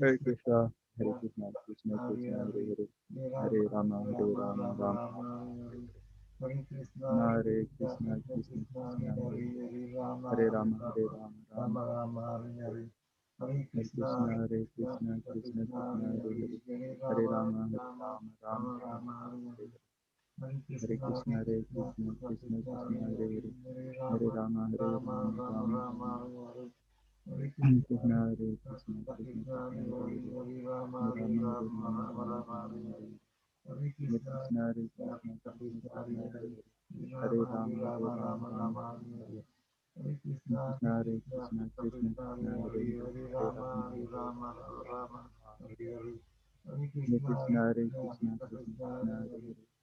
Hare Krishna, Hare Krishna, Krishna Krishna, Hare Hare, Hare Rama, Hare Rama, Rama Rama, Hare Hare. Hare Krishna, Krishna Krishna, Hare Hare, Hare Rama, Hare Rama, Rama Rama, Hare Hare. Hare Krishna, Krishna Krishna, Hare Hare, Hare Rama, Hare Rama, Rama Rama, Hare Hare. Hare Krishna, Krishna Krishna, Hare Hare, Hare Rama, Hare Rama, Rama Rama. Hare Krishna, Krishna Krishna, Hare Hare, Hare Rama, Hare Rama, Rama Rama, Hare Hare. Hare Krishna, Krishna Krishna, Hare Hare, Hare Rama, Hare Rama, Rama Rama, Hare Hare. Hare Krishna, Krishna Hare Hare, Hare Rama, Hare Rama, Rama Rama, Hare Hare. Hare Krishna, Krishna Krishna, Hare Hare,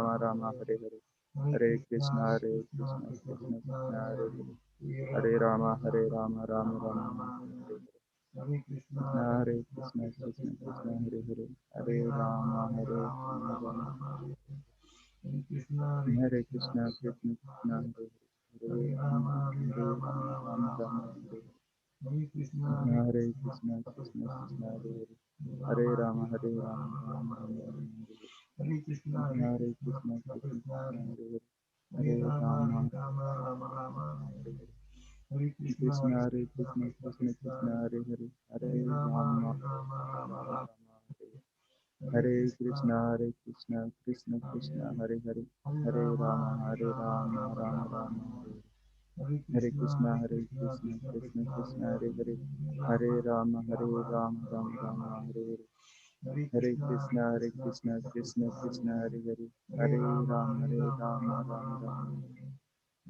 Rama Rama Hare Hare Hare Krishna Hare Krishna Krishna Krishna Hare Hare Hare Rama Rama Rama Hare Hare Krishna Hare Krishna Krishna Krishna Hare Hare Hare Rama Rama Hare Krishna Krishna Krishna Hare Hare Hare Rama Rama Rama Hare Hare Krishna Krishna Krishna Hare Hare Hare Rama Rama Rama Hare Hare Hare Krishna Krishna Krishna Hare Hare Hare Rama Hare Hare Krishna Hare Krishna Krishna Krishna Hare Hare Hare Rama Rama Hare Hare Hare Krishna Krishna Krishna Hare Hare Hare Rama Rama Rama Hare Hare Hare Krishna Krishna Krishna Hare Hare Hare Rama Rama Rama Hare Hare Hare Krishna Krishna Krishna Hare Hare Hare Rama Rama Rama Hare Hare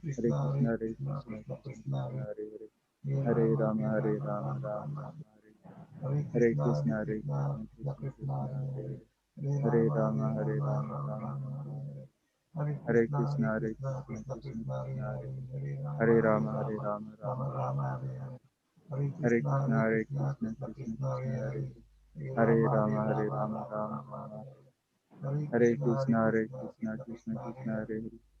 Hare Krishna, Krishna, Hare Hare Krishna, Krishna, Krishna Krishna Krishna, Krishna, Hare Hare Hare, Hare Hare Rama, Rama, Hare Hare Rama, Rama, Rama Rama Rama, Rama, Hare Hare Hare Krishna, Krishna, Hare Hare Krishna, Krishna, Krishna Krishna Krishna, Krishna, Hare Hare Hare Hare, Hare Hare Rama, Rama, Hare Hare Rama, Rama, Rama Rama Rama, Rama, Hare Hare Hare Krishna, Krishna, Hare Hare Krishna, Krishna, Krishna Krishna Krishna, Hare Krishna, Hare Hare Hare Rama, Hare Hare Rama, Hare Rama, Rama, Rama Rama Rama, Rama, Hare Hare Hare Hare Krishna, Krishna, Hare Hare Krishna, Krishna, Krishna Krishna Krishna, Hare Krishna, Hare Hare Hare, Hare Hare Rama, Hare Rama, Hare Rama, Rama, Rama Rama Rama, Rama, Hare Hare Krishna, Hare Krishna, Hare Krishna, Krishna, Krishna Krishna Krishna, Hare Krishna, Hare Hare Hare,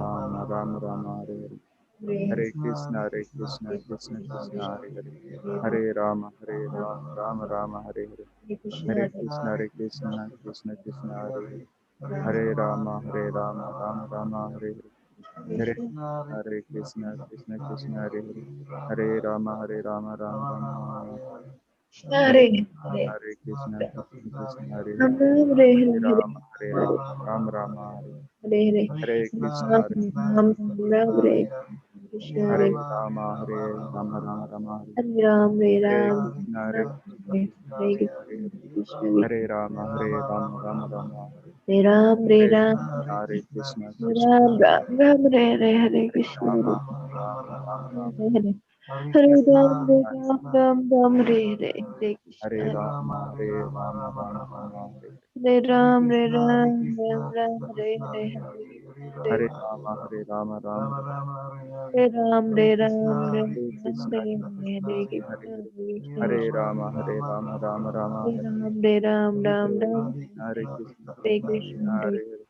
Rama, Rama Rama, Hare Hare. Hare Krishna, Hare Krishna, Krishna Krishna, Hare Hare. Hare Rama, Rama Rama, Hare Hare. Hare Krishna, Krishna Krishna, Hare Hare. Hare Rama, Rama Rama, Hare Hare. Hare Krishna, Krishna Krishna, Hare Hare. Hare Rama, Rama Rama, Hare Hare. Hare Hare Krishna, Krishna Krishna, Hare Hare. Ram Ram Hare Hare Hare Rama, Rama Rama, Hare Hare. Hare Hare Hare Krishna, Ram Krishna Ram Krishna, Ram Hare Hare Hare. Krishna Hare Hare Rama, Rama Rama, Hare Hare. Hare Ram Hare Hare Ram Krishna, Ram Krishna Hare Krishna, Hare Hare Hare. Krishna Hare Hare Rama, Rama Rama, Hare Hare. Hare Ram Hare Hare Ram Krishna, Krishna Hare Krishna, Ram Hare Ram Hare. Ram Hare Hare Hare Hare Krishna Rama, Hare Rama, Hare Hare Hare Hare Krishna, Ram Hare Hare Krishna Ram Krishna, Ram Ram Hare Hare Hare Hare Hare. Hare Hare Krishna Hare Hare Rama, Rama, Hare Rama, Rama Rama Rama, Rama, Hare Hare Hare. Hare Hare Ram Hare Krishna, Hare Ram Ram Krishna, Ram Krishna Hare Krishna, Hare Hare Hare Hare. Hare Hare Hare Rama, Hare Rama, Rama, Rama Rama, Rama Rama, Hare Hare. Hare Ram Hare Hare Krishna, Ram Ram Hare Hare Krishna, Krishna, Hare Krishna Krishna Krishna, Hare Hare Krishna, Krishna Hare Hare. Hare. Hare Hare Hare Krishna Rama, Rama, Hare Rama, Rama Rama Rama, Rama, Rama, Hare Hare Hare Ram Hare. Hare Ram Hare Ram Krishna, Ram Hare Krishna, Krishna, Hare Krishna Krishna, Hare Krishna, Krishna Hare Krishna Krishna, Hare. Hare Hare Hare.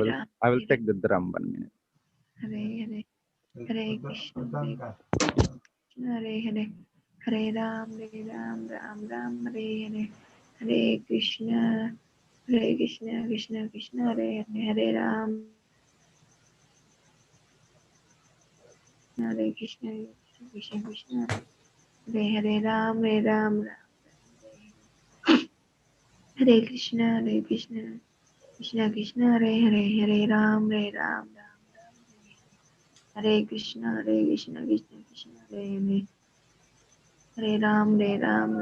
Ram, I will take the drum 1 minute. Hare Hare, Hare Krishna, Hare Udanga. Krishna, Hare Hare, Hare Ram, Ram Ram, Hare Hare, Hare Krishna, Krishna Krishna, Hare Hare, Hare Ram, Hare Krishna, Krishna Krishna, Hare Hare Ram, Ram Hare Krishna, Krishna Krishna, Hare Hare, Hare Ram, Ram Hare Krishna, Krishna Krishna, Hare Hare, Hare Ram, Ram Hare Hare,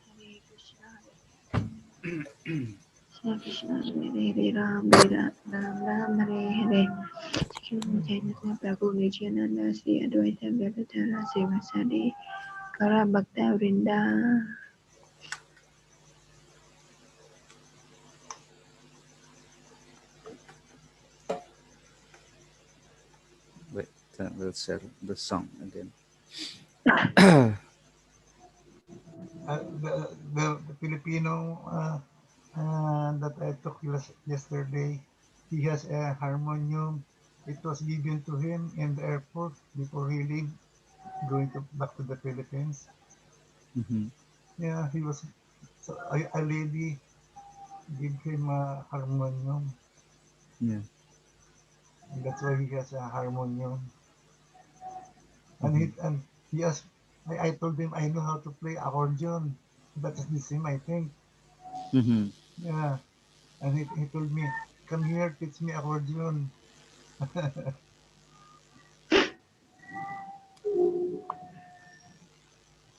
Hare Krishna, Krishna Krishna, Hare Hare, Ram, Hare Hare. Chaitanya Prabhu Nityananda Sri Advaita Gadadhara Sivasadi Kara Bhakta Vrinda. Wait, we'll share the song again. The Filipino that I took yesterday, he has a harmonium. It was given to him in the airport before he leave, going back to the Philippines. Mm-hmm. Yeah, he was. So a lady gave him a harmonium. Yeah. And that's why he has a harmonium. And Mm-hmm. he asked, I told him I know how to play accordion. That is the same, I think. Mm-hmm. Yeah, and he told me, "Come here, teach me accordion."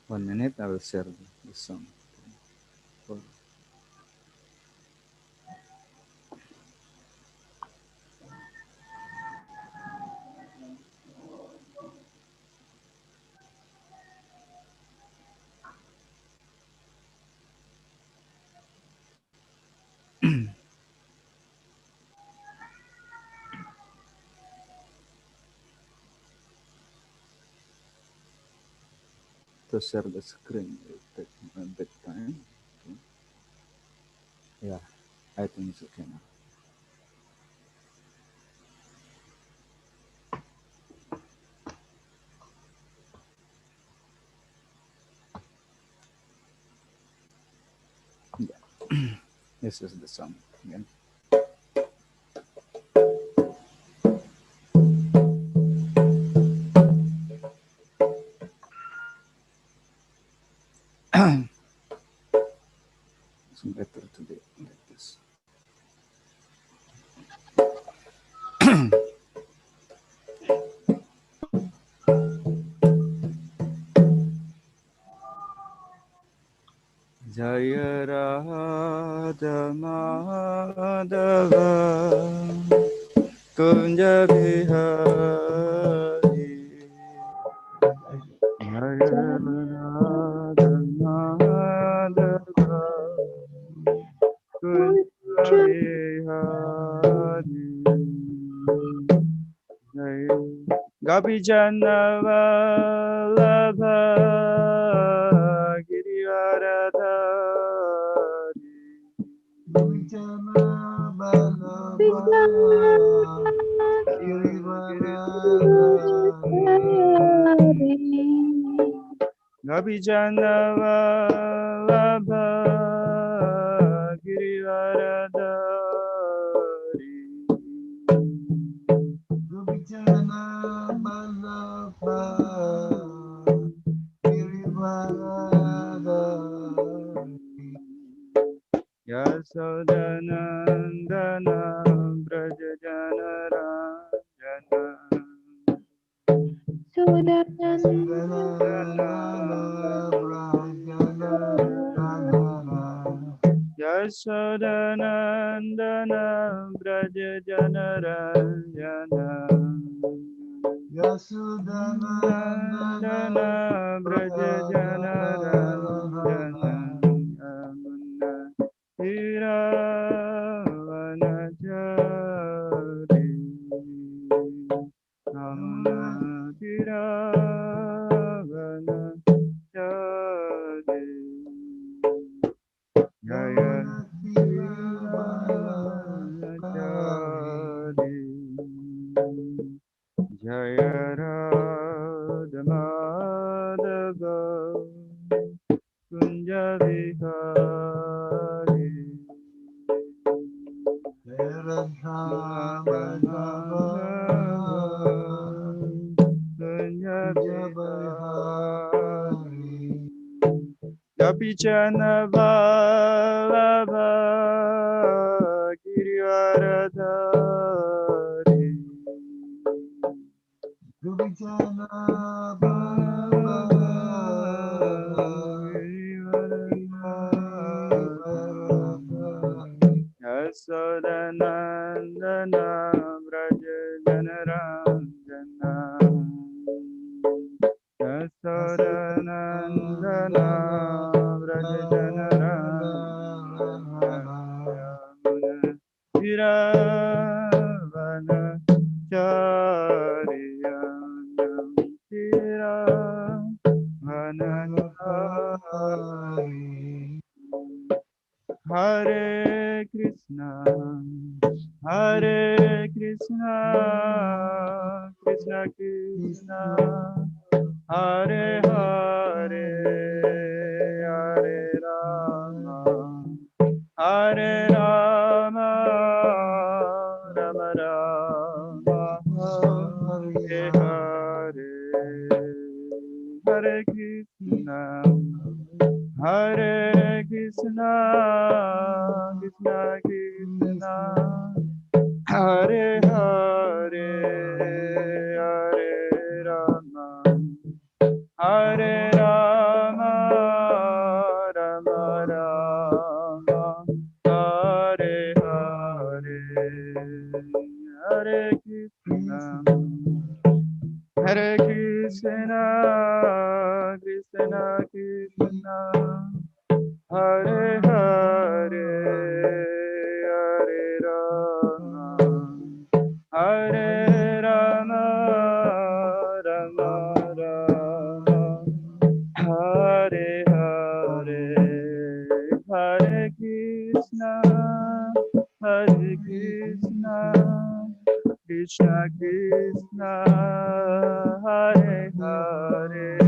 1 minute, I will share the song. For to share the screen, it will take a bit time. Okay. Yeah, I think it's okay now. Yeah, this is the song again. It's better to be like this. Jaya Radha Madhava Kunja Bihari Jaya Radha Madhava Kunja Bihari Jaya Gopijana Vallabha Girivaradhari Vijana Balaba Girivaradari Gopijana Vallabha Girivaradhari Vijana Balaba Girivaradari Yasodanandana Brajajanarajana Yasudanandana Brahjana Ranara Yasodanandana Brajajanarajana Yasudanandana Nandana Brahjana Brajajanarajana Ranara Yamuna Tiravanachari Yamuna Tiravanachari Jaya Tiravanachari Jaya Radha Madhava Kunja Vihari Radha Madhava Madhava Kunja Vihari Jabahari Gapichana Vallabha Girivaradhari Gubijana Balaba Girivaradhari Yasodanandana Brajajanarajana Yasodanandana Brajajanarajana Yamuna Tiravanacharyanam Tiravanacharyanam Hare Krishna, Hare Krishna, Krishna Krishna, Hare Hare, Hare Rama, Hare Rama, Rama Rama, Hare Hare, Hare Krishna. Hare Krishna, Krishna Krishna, Hare Hare, Hare Rama, Hare Rama, Rama Rama, Hare Hare, Hare Krishna, Hare Krishna, Krishna Krishna, Hare Hare, Hare Rama, Hare Rama, Rama Rama, Hare Hare, Hare Krishna, Hare Krishna, Krishna Krishna, Hare Hare,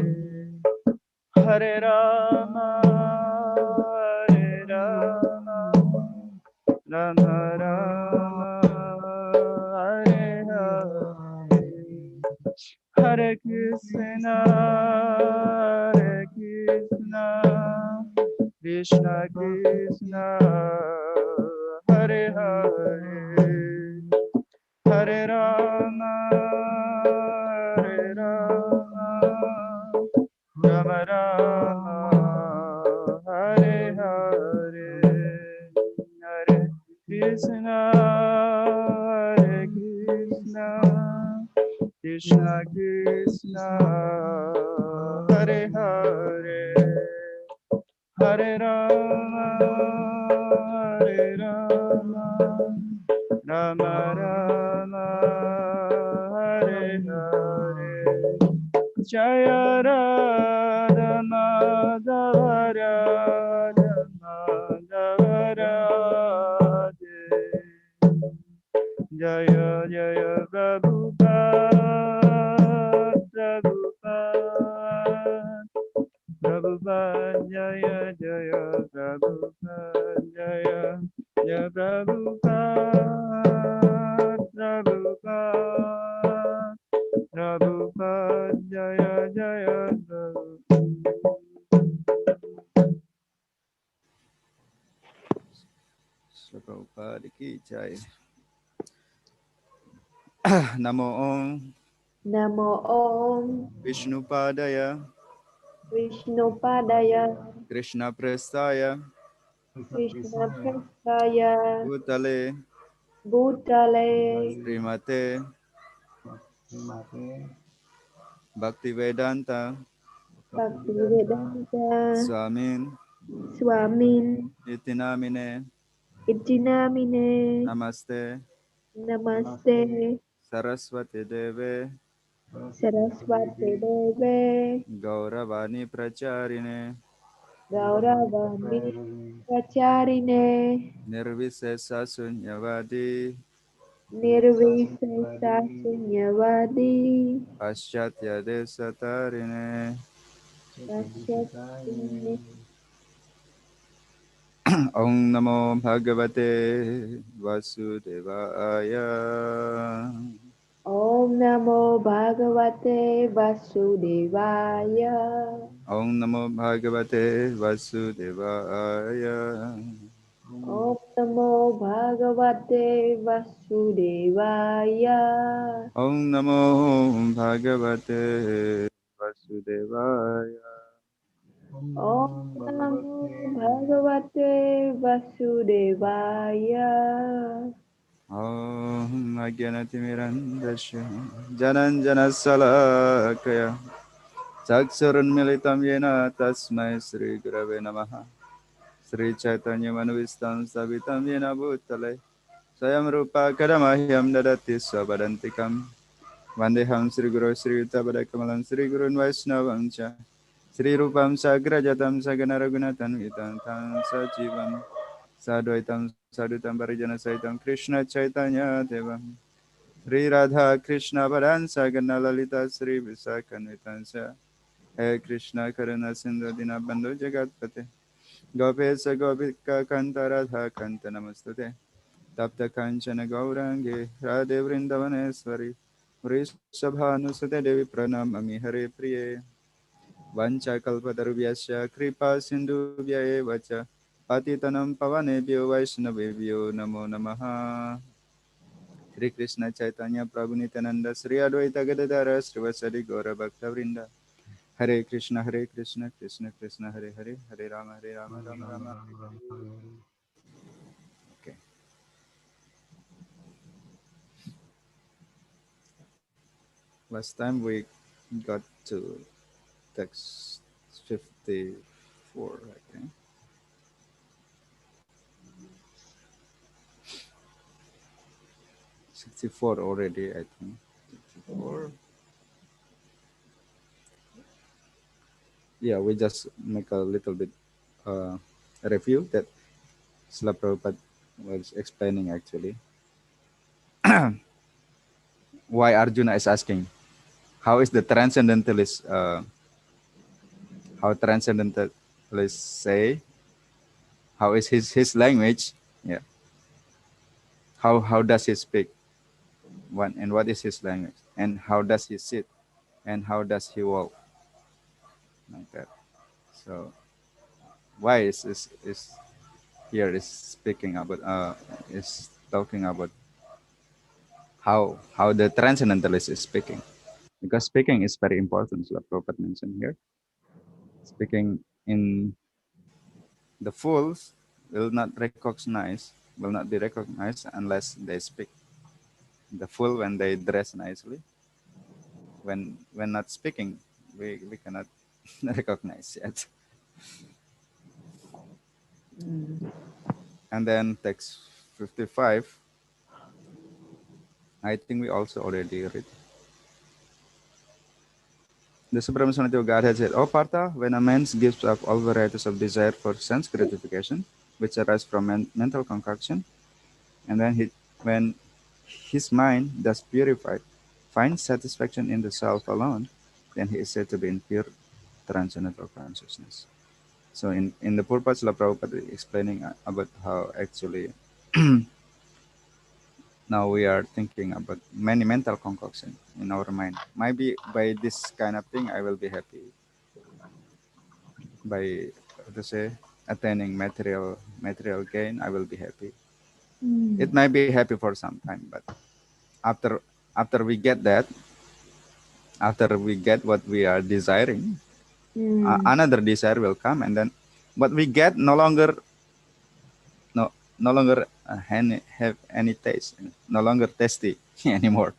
Hare Rama, Hare Rama, Rama Rama, Hare Hare, Hare Krishna, Hare Krishna, Krishna Krishna, Hare Hare, Hare Rama, Hare Rama, Rama Rama, Hare Hare, Hare Krishna, Hare Krishna, Krishna Krishna, Hare Hare, Hare Rama, Hare Rama, Rama Rama, Hare Hare, Jaya Radha Madhava Radha Madhava Radhe, Jaya Jaya Prabhupada, Prabhupada, Prabhupada, Jaya Jaya Prabhupada, Jaya Jaya Prabhupada, Prabhupada, Prabhupada, Jaya Jaya Prabhupada ki jai. Namo Om Namo Om Vishnupadaya Vishnupadaya Krishna Prestaya Krishna Prasthaya Bhutale Bhutale Srimate Bhaktivedanta Bhaktivedanta Swamin Swamin Itinamine Ittinamine Namaste Namaste Saraswati Deve Saraswati Deve Gauravani Pracharine Gauravani Pracharine Nirvisesa Sunyavadi Nirvisesa Sunyavadi Paschatya Desatarine Pasyatine Om Namo Bhagavate Vasudevaya Om Namo Bhagavate Vasudevaya Om Namo Bhagavate Vasudevaya Om Namo Bhagavate Vasudevaya Om Namo Bhagavate Vasudevaya Om Namo Bhagavate Vasudevaya Om Agyanatimirandasya Jananjana Salakaya Chakshurunmilitam Yena Tasmai Sri Gurave Namaha Sri Chaitanya Manovistam Savitam Yena Bhutale Swayam Rupa Kadamahyam Dadati Swabadantikam Vandeham Sri Guru Sri Yutabadakamalam Sri Gurun Vaishnavam Cha Sri Rupam Sagrajatam Sagana Raghunatan Vitam Tam Sajivam Sadvaitam Sadutam Parijana Saitam Krishna Chaitanya Devam Sri Radha Krishna Paran Sagana Lalita Sri Visakanvitansa He Krishna Karuna Sindhu Dinabandhu Jagatpate Gopesa Gopika Kanta Radha Kanta Namastute Tapta Kanchana Gaurangi Radhe Vrindavaneshwari Vrishabhanusute Devi Pranamami Hare Priye Vanchakalpatarubhyasya kripa sindhubhya eva cha patitanam pavanebhyo vaishnavebhyo namo namaha. Hare Krishna Chaitanya Prabhu Nityananda Sri Advaita Gadadara Srivasadi Gaura Bhakta Vrinda. Hare Krishna Krishna Krishna Hare Hare Hare Rama Rama Rama. Okay. Last time we got to text 54, I think. 64 already, I think. 64. Yeah, we just make a little bit uh, review that Srila Prabhupada was explaining actually. Why Arjuna is asking, how is the transcendentalist, how transcendentalists say, how is his language? Yeah. How does he speak? What is his language? And how does he sit? And how does he walk? Like that. So why is here is speaking about is talking about how the transcendentalist is speaking, because speaking is very important, like Prabhupada mentioned here. Speaking in the fools will not be recognized unless they speak. The fool, when they dress nicely, when not speaking, we cannot recognize yet. And then text 55, I think we also already read. The Supreme Personality of Godhead said, O Partha, when a man gives up all varieties of desire for sense gratification, which arise from mental concoction, and when his mind, thus purified, finds satisfaction in the self alone, then he is said to be in pure transcendental consciousness. So in the purpose, La Prabhupada is explaining about how actually now we are thinking about many mental concoction in our mind. Maybe by this kind of thing, I will be happy. By to say attaining material gain, I will be happy. It might be happy for some time, but after after we get that, after we get what we are desiring, another desire will come, and then what we get no longer have any taste, no longer tasty anymore,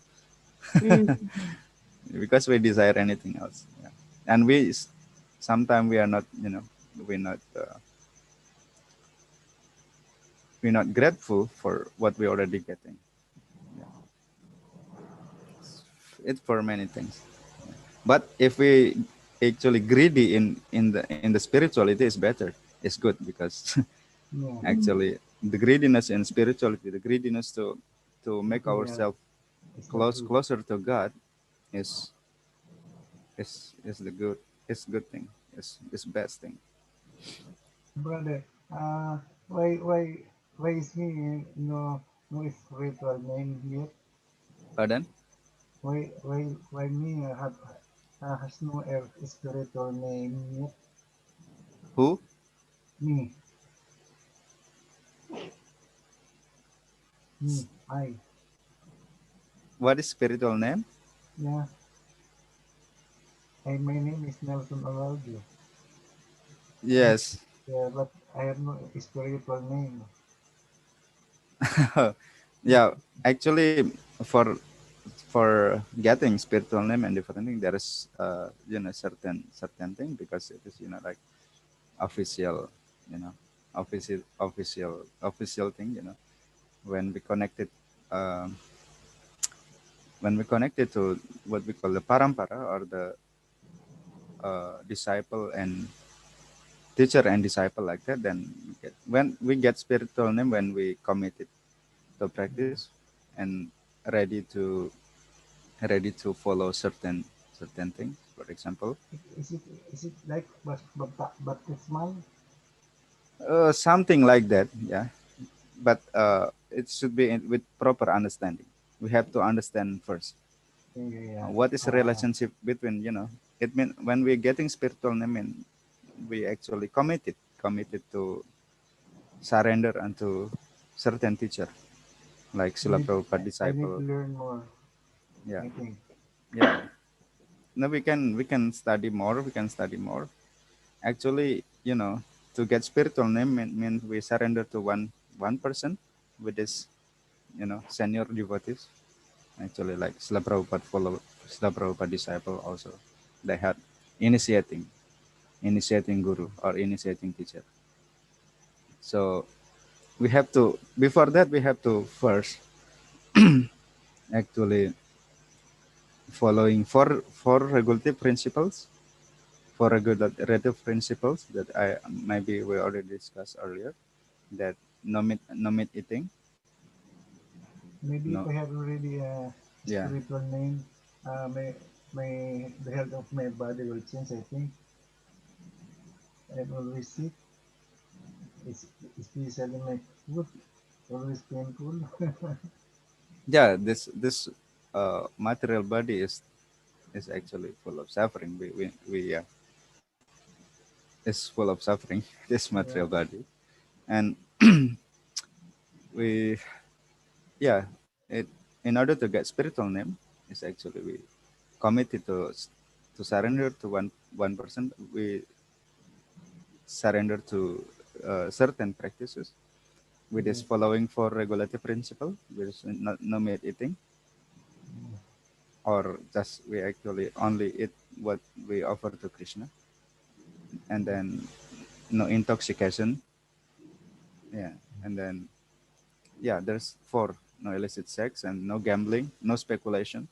because we desire anything else. Yeah. And sometimes we are not, we're not we're not grateful for what we already getting. Yeah. It's for many things. But if we actually greedy in the spirituality, is better. It's good because actually the greediness in spirituality, the greediness to make ourselves closer to God is is the good is good thing. Is best thing. Brother, why is he no spiritual name yet? Pardon? Why me has no spiritual name yet? Who? Me, I. What is spiritual name? Yeah, my name is Nelson Alaldio. But Yes. yeah, but I have no spiritual name. Yeah. Actually, for for getting spiritual name and different thing, there is certain thing, because it is like official, you know official thing, when we connected, um, when we connected to what we call the parampara, or the disciple and teacher and disciple, like that, then when we get spiritual name, when we committed to practice and ready to follow certain things, for example. Is it like baptismal? Something like that, yeah. But it should be with proper understanding. We have to understand first Yeah, yeah, yeah. what is the relationship between, It means when we're getting spiritual name, we actually committed to surrender unto certain teacher, like Srila We, Prabhupada I need to disciple. learn more, Yeah, I think. yeah. No, we can study more. We can study more. Actually, to get spiritual name means we surrender to one person with this, senior devotees. Actually, like Srila Prabhupada follow, Srila Prabhupada disciple also, they had initiating, initiating guru or initiating teacher. So we have to, before that we have to first actually following four regulative principles, four regulative principles that I maybe we already discussed earlier, that no meat eating, Maybe if no, I have already a yeah, spiritual name, the health of my body will change. I think I'm always sick. It's especially my foot always painful. yeah, this material body is actually full of suffering. We is full of suffering. This material Yeah. body, and we, yeah, it, in order to get spiritual name, is actually we committed to surrender Yes. to one person. We surrender to certain practices with this Yes. following four regulative principle, which is no meat eating, Yeah. or just we actually only eat what we offer to Krishna, and Yes. then no intoxication. Yeah, and then, yeah, there's four: no illicit sex and no gambling, no speculation,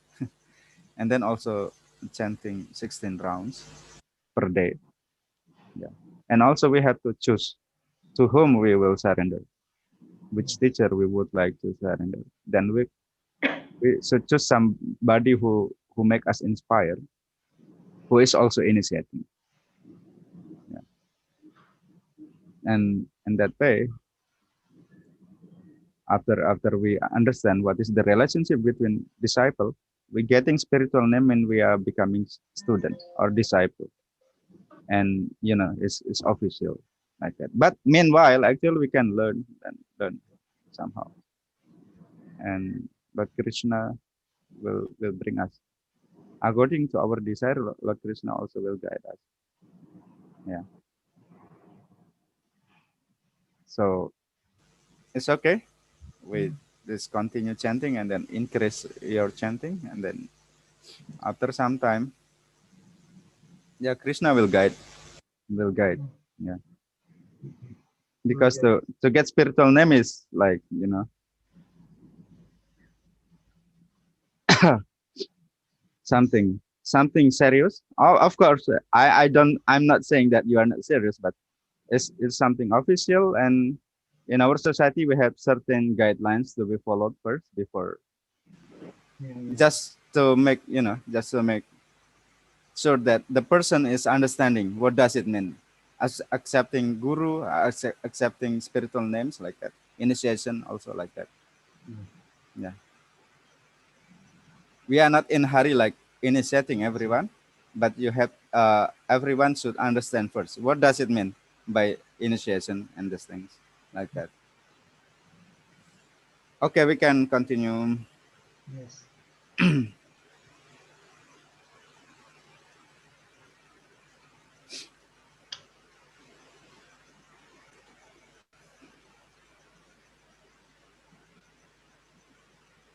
and then also chanting 16 rounds per day. Yeah, and also we have to choose to whom we will surrender, which Yes. teacher we would like to surrender. Then we should choose somebody who make us inspire, who is also initiating. Yeah. And that way, after we understand what is the relationship between disciple, we getting spiritual name and we are becoming student or disciple, and it's official like that. But meanwhile, actually, we can learn somehow, and but Krishna will bring us according to our desire. Lord Krishna also will guide us. Yeah. So it's okay. We Mm. just continue chanting and then increase your chanting, and then after some time, yeah, Krishna will guide. Will guide. Mm. Yeah. We'll Because get. to get spiritual name is like, Yes. something serious. Of course, I'm not saying that you are not serious, but it's something official, and in our society we have certain guidelines to be followed first before, Yeah. Yeah. just to make sure that the person is understanding what does it mean as accepting guru, accepting spiritual names like that, initiation also like that. Yeah. Yeah, we are not in hurry like initiating That's it. everyone, but you have everyone should understand first what does it mean by initiation and these things like that. Okay, we can continue. Yes.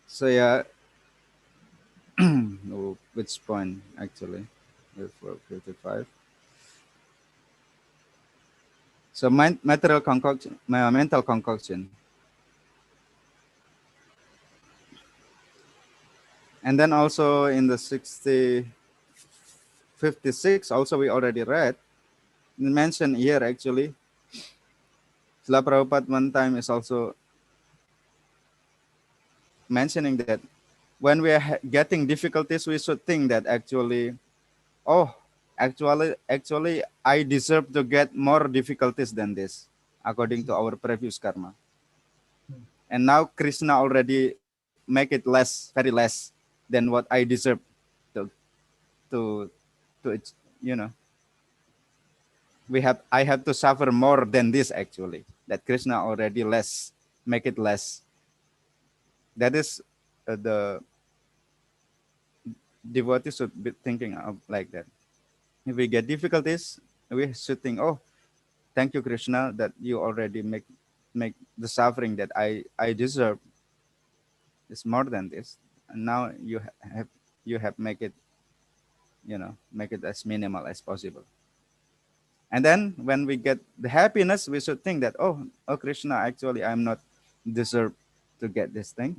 So yeah, oh, which point actually? For 55. So material concoction, mental concoction, and then also in the 56 also we already read, mentioned here actually. Srila Prabhupada one time is also mentioning that when we are getting difficulties, we should think that actually, oh, actually, I deserve to get more difficulties than this, according That's to it. our previous karma. Mm. And now Krishna already make it less, very less than what I deserve to to to you know I have to suffer more than this actually. That Krishna already less, make it less. That is the devotee should be thinking of like that. If we get difficulties, we should think, oh, thank you Krishna that you already make the suffering that I deserve is more than this, and now you have make it, make it as minimal as possible. And then when we get the happiness, we should think that, oh Krishna, actually I'm not deserve to get this thing,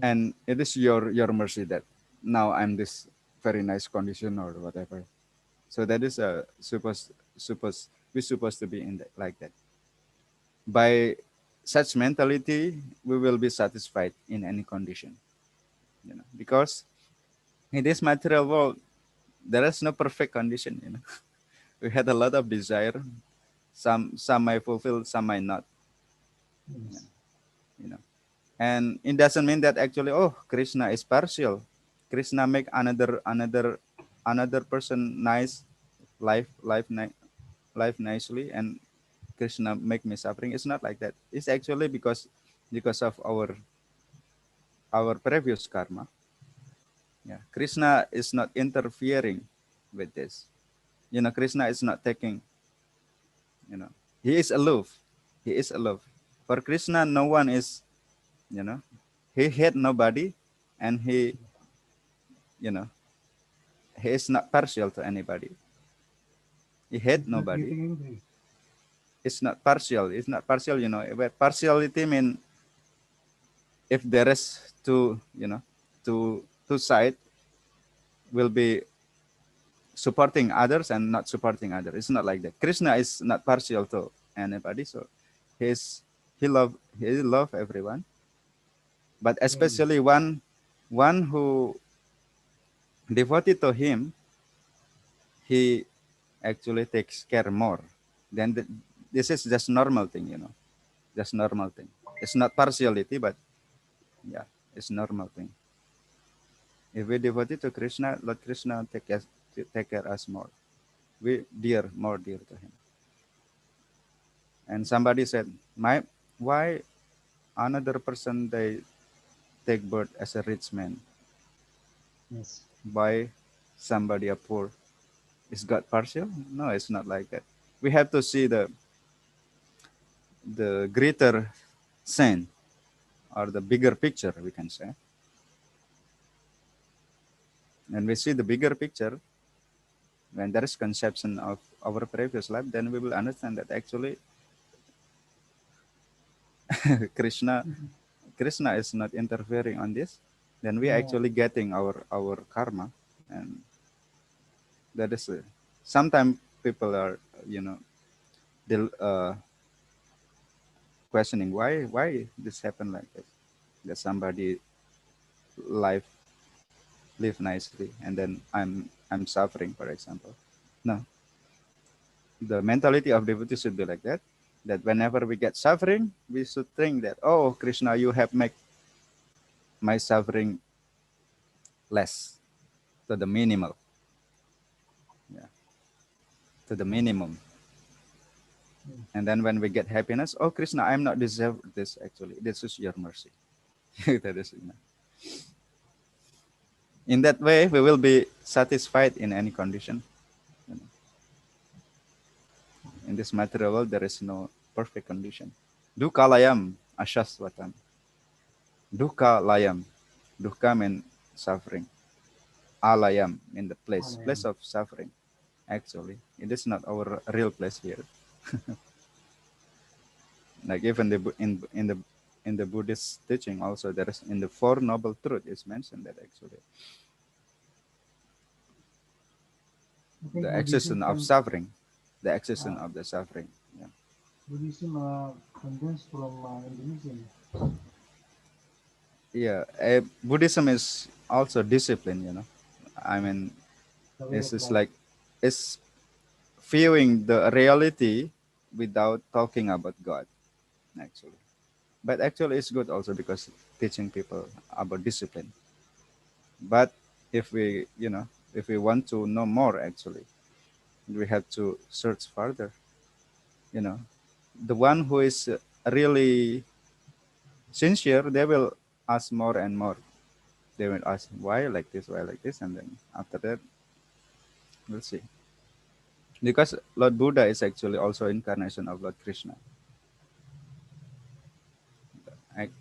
and it is your mercy that now I'm this very nice condition or whatever. So that is supposed we supposed to be in that, like that. By such mentality, we will be satisfied in any condition, because in this material world there is no perfect condition. We had a lot of desire. Some might fulfill, some might not. Yes. You know, and it doesn't mean that actually, oh, Krishna is partial. Krishna make another person nice, life life ni- life nicely, and Krishna make me suffering. It's not like that. It's actually because of our previous karma. Yeah, Krishna is not interfering with this. Krishna is not taking. You know, he is aloof. He is aloof. For Krishna, no one is. You know, he hate nobody, and you know, he is not partial to anybody. He hate He's not nobody. getting angry. It's not partial. It's not partial. But partiality mean if there is two side will be supporting others and not supporting others. It's not like that. Krishna is not partial to anybody, so he's he love everyone, but Really. especially one who devoted to him, he actually takes care more. Then this is just normal thing, just normal thing. It's not partiality, but yeah, it's normal thing. If we devoted to Krishna, Lord Krishna take care us more. We more dear to him. And somebody said, "My why another person they take birth as a rich man? Yes. Why somebody a poor? Is God partial? No, it's not like that. We have to see the greater scene or the bigger picture, we can say. When we see the bigger picture, when there is conception of our previous life, then we will understand that actually Krishna Krishna is not interfering on this. Then we No. actually getting our karma, and that is sometimes people are questioning why this happened like this, that somebody life live nicely and then I'm suffering, for example. No, the mentality of devotee should be like that, that whenever we get suffering, we should think that, oh Krishna, you have make my suffering less, to the minimal. Yeah, to the minimum. And then when we get happiness, oh Krishna, I'm not deserve this, actually this is your mercy. That is, in that way we will be satisfied in any condition. You know. In this material world there is no perfect condition. Dukkha layam ashaswatam. Dukkha layam. Dukkha mean suffering. Alayam in the I place am. of suffering. Actually, it is not our real place here. Like even in the Buddhist teaching also, there is in the Four Noble Truth is mentioned that actually I the think existence of suffering, the existence uh, of the suffering. Yeah, Buddhism condensed from Hinduism. yeah. Buddhism is also discipline. I mean, The way it's of just life. like it's viewing the reality without talking about God. Actually, but actually it's good also because teaching people about discipline. But if we, if we want to know more, actually, we have to search further. You know, the one who is really sincere, they will ask more and more. They will ask why like this, and then after that, we'll see. Because Lord Buddha is actually also incarnation of Lord Krishna.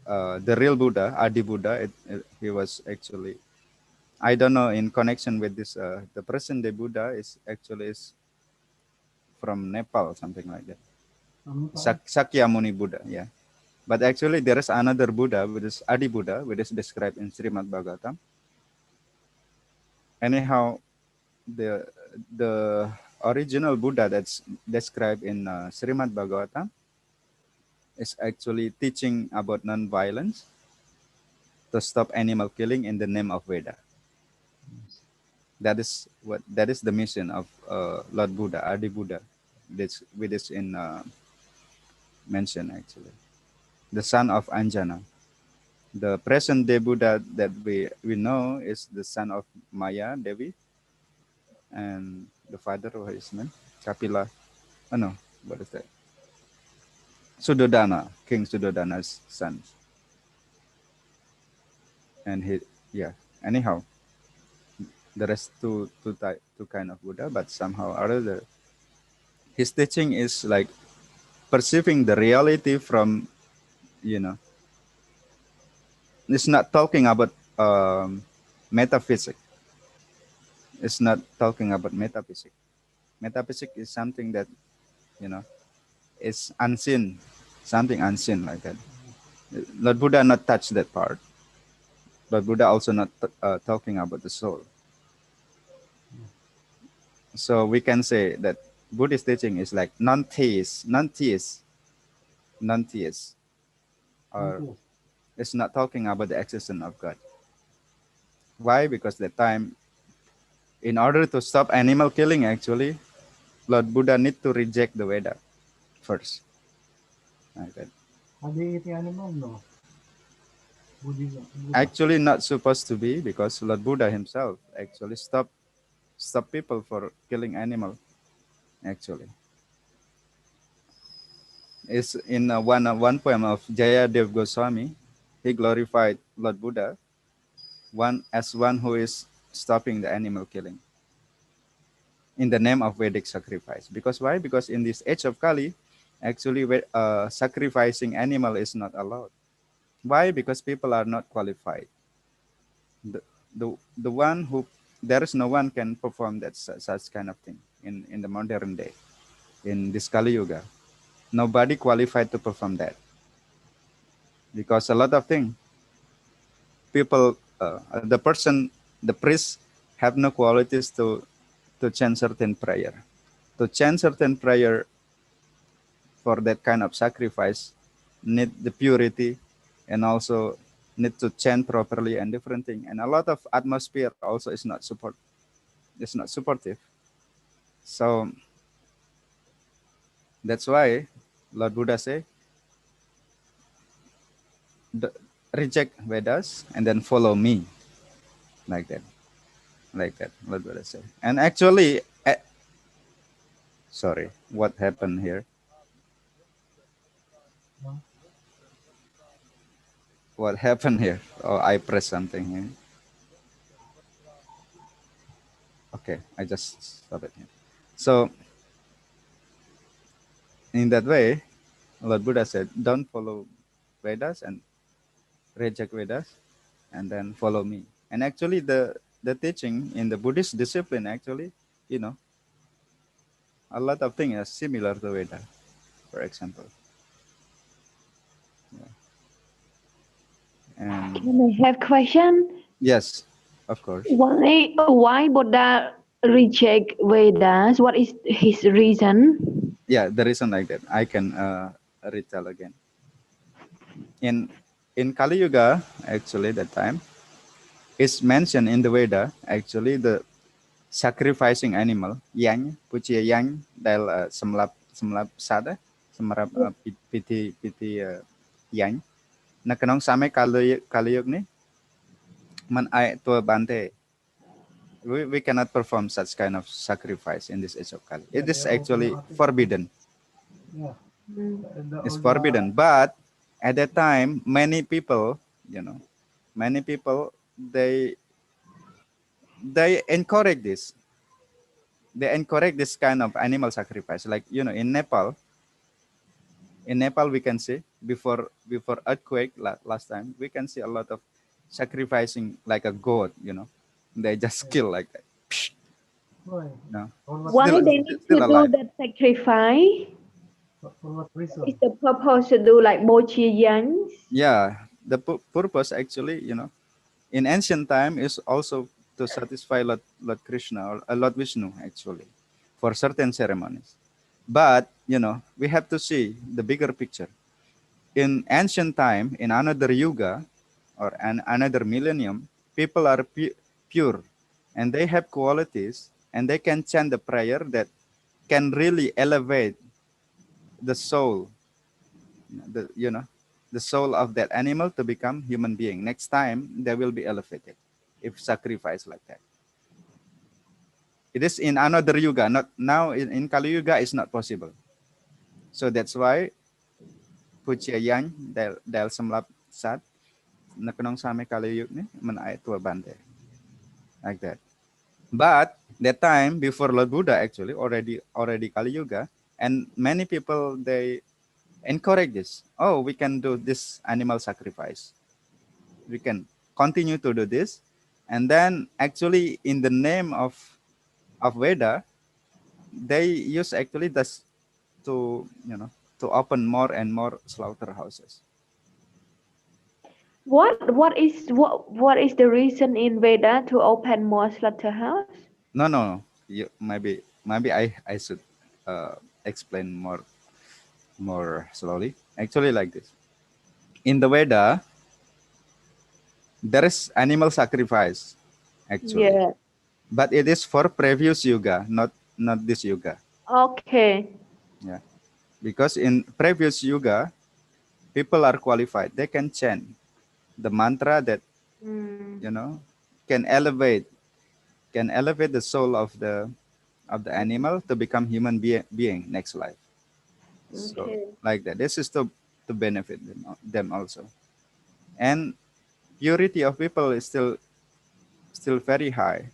The real Buddha, Adi Buddha, he was actually, I don't know, in connection with this, the present day Buddha is actually is from Nepal, something like that. Sakyamuni Buddha, yeah. But actually, there is another Buddha, which is Adi Buddha, which is described in Srimad Bhagavatam. Anyhow, the original Buddha that's described in Srimad Bhagavatam is actually teaching about non-violence to stop animal killing in the name of Veda. That is the mission of Lord Buddha, Adi Buddha. This with this in mention, actually, the son of Anjana. The present day Buddha that we know is the son of Maya Devi, and the father of his name Kapila. Oh no, what is that? Suddhodana, King Suddhodana's son. And he, yeah. Anyhow, there is two kind of Buddha, but somehow or other, his teaching is like perceiving the reality from, you know, it's not talking about metaphysics. It's not talking about metaphysics. Metaphysics is something that, you know, is unseen, something unseen like that. Lord Buddha not touch that part. Lord Buddha also not talking about the soul. So we can say that Buddhist teaching is like non-theist, or it's not talking about the existence of God. Why? Because the time, in order to stop animal killing, actually, Lord Buddha need to reject the Veda first. Like that. animal, no? Buddhism. Actually, not supposed to be, because Lord Buddha himself actually stop people for killing animal. Actually, it's in one poem of Jayadev Goswami. He glorified Lord Buddha one who is stopping the animal killing in the name of Vedic sacrifice. Because why? Because in this age of Kali, actually, sacrificing animal is not allowed. Why? Because people are not qualified. The, the one who, there is no one can perform that such kind of thing in the modern day, in this Kali Yuga. Nobody qualified to perform that, because a lot of things, people, the priest have no qualities to chant certain prayer. To chant certain prayer for that kind of sacrifice, need the purity, and also need to chant properly and different thing. And a lot of atmosphere also is not supportive. So that's why Lord Buddha say, the, reject Vedas and then follow me, like that, Lord Buddha say. And actually, sorry, what happened here? What happened here? Oh, I pressed something here. Okay, I just stop it here. So in that way, Lord Buddha said, don't follow Vedas and reject Vedas, and then follow me. And actually, the teaching in the Buddhist discipline, actually, you know, a lot of things are similar to Veda, for example. Yeah. And Can I have question? yes, of course. Why Buddha reject Vedas? What is his reason? Yeah, the reason like that, I can retell again. In Kali Yuga, actually, that time, is mentioned in the Veda, actually, the sacrificing animal, yang, puji yang, dal semlap sada, semerap piti yang. Na kanong samay kaliyog ni, man ay tua bante. we cannot perform such kind of sacrifice in this age of Kali. Yeah, It they is are actually automatic. forbidden. Yeah, Mm. It's all the forbidden. But at that time, many people, you know, many people they encourage this. They encourage this kind of animal sacrifice. Like in Nepal we can see before earthquake last time we can see a lot of sacrificing like a goat. They just kill like that. Psh, why? no, For what Why still they reason? need still to do alive. that sacrifice? For what Is reason? the purpose to do like Bochiyans? Yeah, the purpose actually, in ancient time is also to satisfy Lord Krishna or Lord Vishnu actually for certain ceremonies. But we have to see the bigger picture. In ancient time, in another yuga or another millennium, people are pure and they have qualities and they can chant the prayer that can really elevate the soul, the you know, the soul of that animal to become human being. Next time they will be elevated if sacrifice like that. It is in another yuga, not now in Kali Yuga is not possible. So that's why Puchya Yang del semlap sat nakanong same Kali Yuga ni manai tua bande like that. But that time before Lord Buddha actually already Kali Yuga, and many people they encourage this. Oh, we can do this animal sacrifice. We can continue to do this, and then actually in the name of Veda, they use actually this to to open more and more slaughterhouses. What is the reason in Veda to open more slaughterhouse? No. Maybe I should uh, explain more slowly. Actually, like this. In the Veda, there is animal sacrifice actually, Yeah. but it is for previous yuga, not this yuga. Okay. Yeah, because in previous yuga, people are qualified. They can chant the mantra that Mm. you know can elevate the soul of the animal to become human being next life. So Okay. like that. This is to benefit them also. And purity of people is still very high.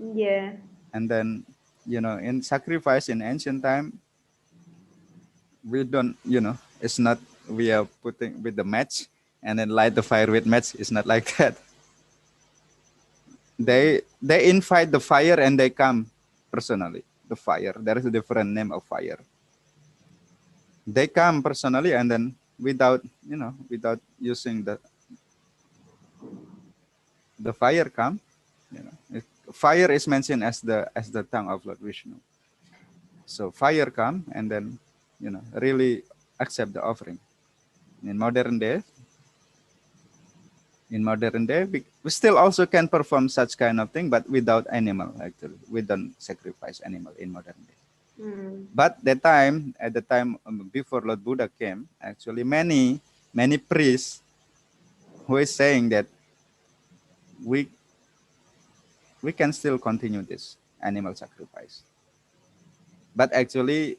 Yeah. And then in sacrifice in ancient time, we don't it's not we are putting with the match and then light the fire with match. It's not like that. They invite the fire and they come personally. The fire, there is a different name of fire. They come personally and then without using the fire come. Fire is mentioned as the tongue of Lord Vishnu. So fire come and then really accept the offering. In modern day, we still also can perform such kind of thing, but without animal actually. We don't sacrifice animal in modern day. Mm. But at the time before Lord Buddha came, actually many priests who is saying that we we can still continue this animal sacrifice. But actually,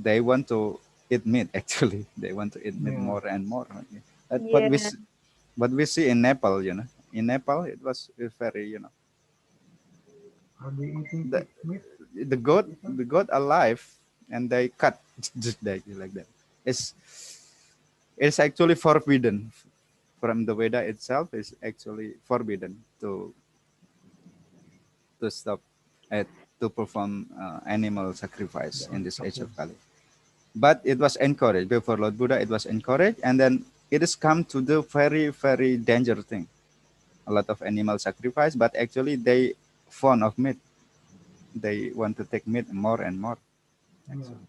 they want to eat meat. Actually, they want to eat meat Yeah. more and more. That's Yeah. what we see in Nepal. In Nepal, it was very Are they eating the meat? the goat alive, and they cut just like that. It's it's actually forbidden from the Veda itself. Is actually forbidden to stop at to perform animal sacrifice in this age Okay. of Kali. But it was encouraged before Lord Buddha. It was encouraged, and then it has come to the very very dangerous thing. A lot of animal sacrifice, but actually they fond of meat. They want to take meat more and more. Yeah. Actually,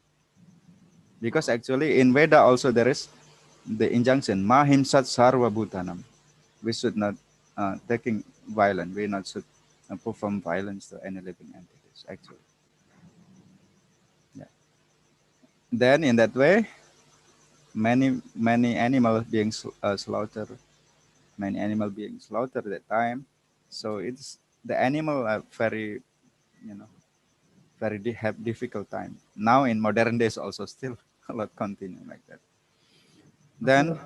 because actually in Veda also there is the injunction Mahimsat Sarva Bhutanam. We should not taking violence. We not should perform violence to any living entities. Actually, yeah. Then in that way, many animals being slaughtered. Many animal being slaughtered at that time. So it's the animal are very, you know, very have difficult time. Now in modern days also still a lot continue like that. but Then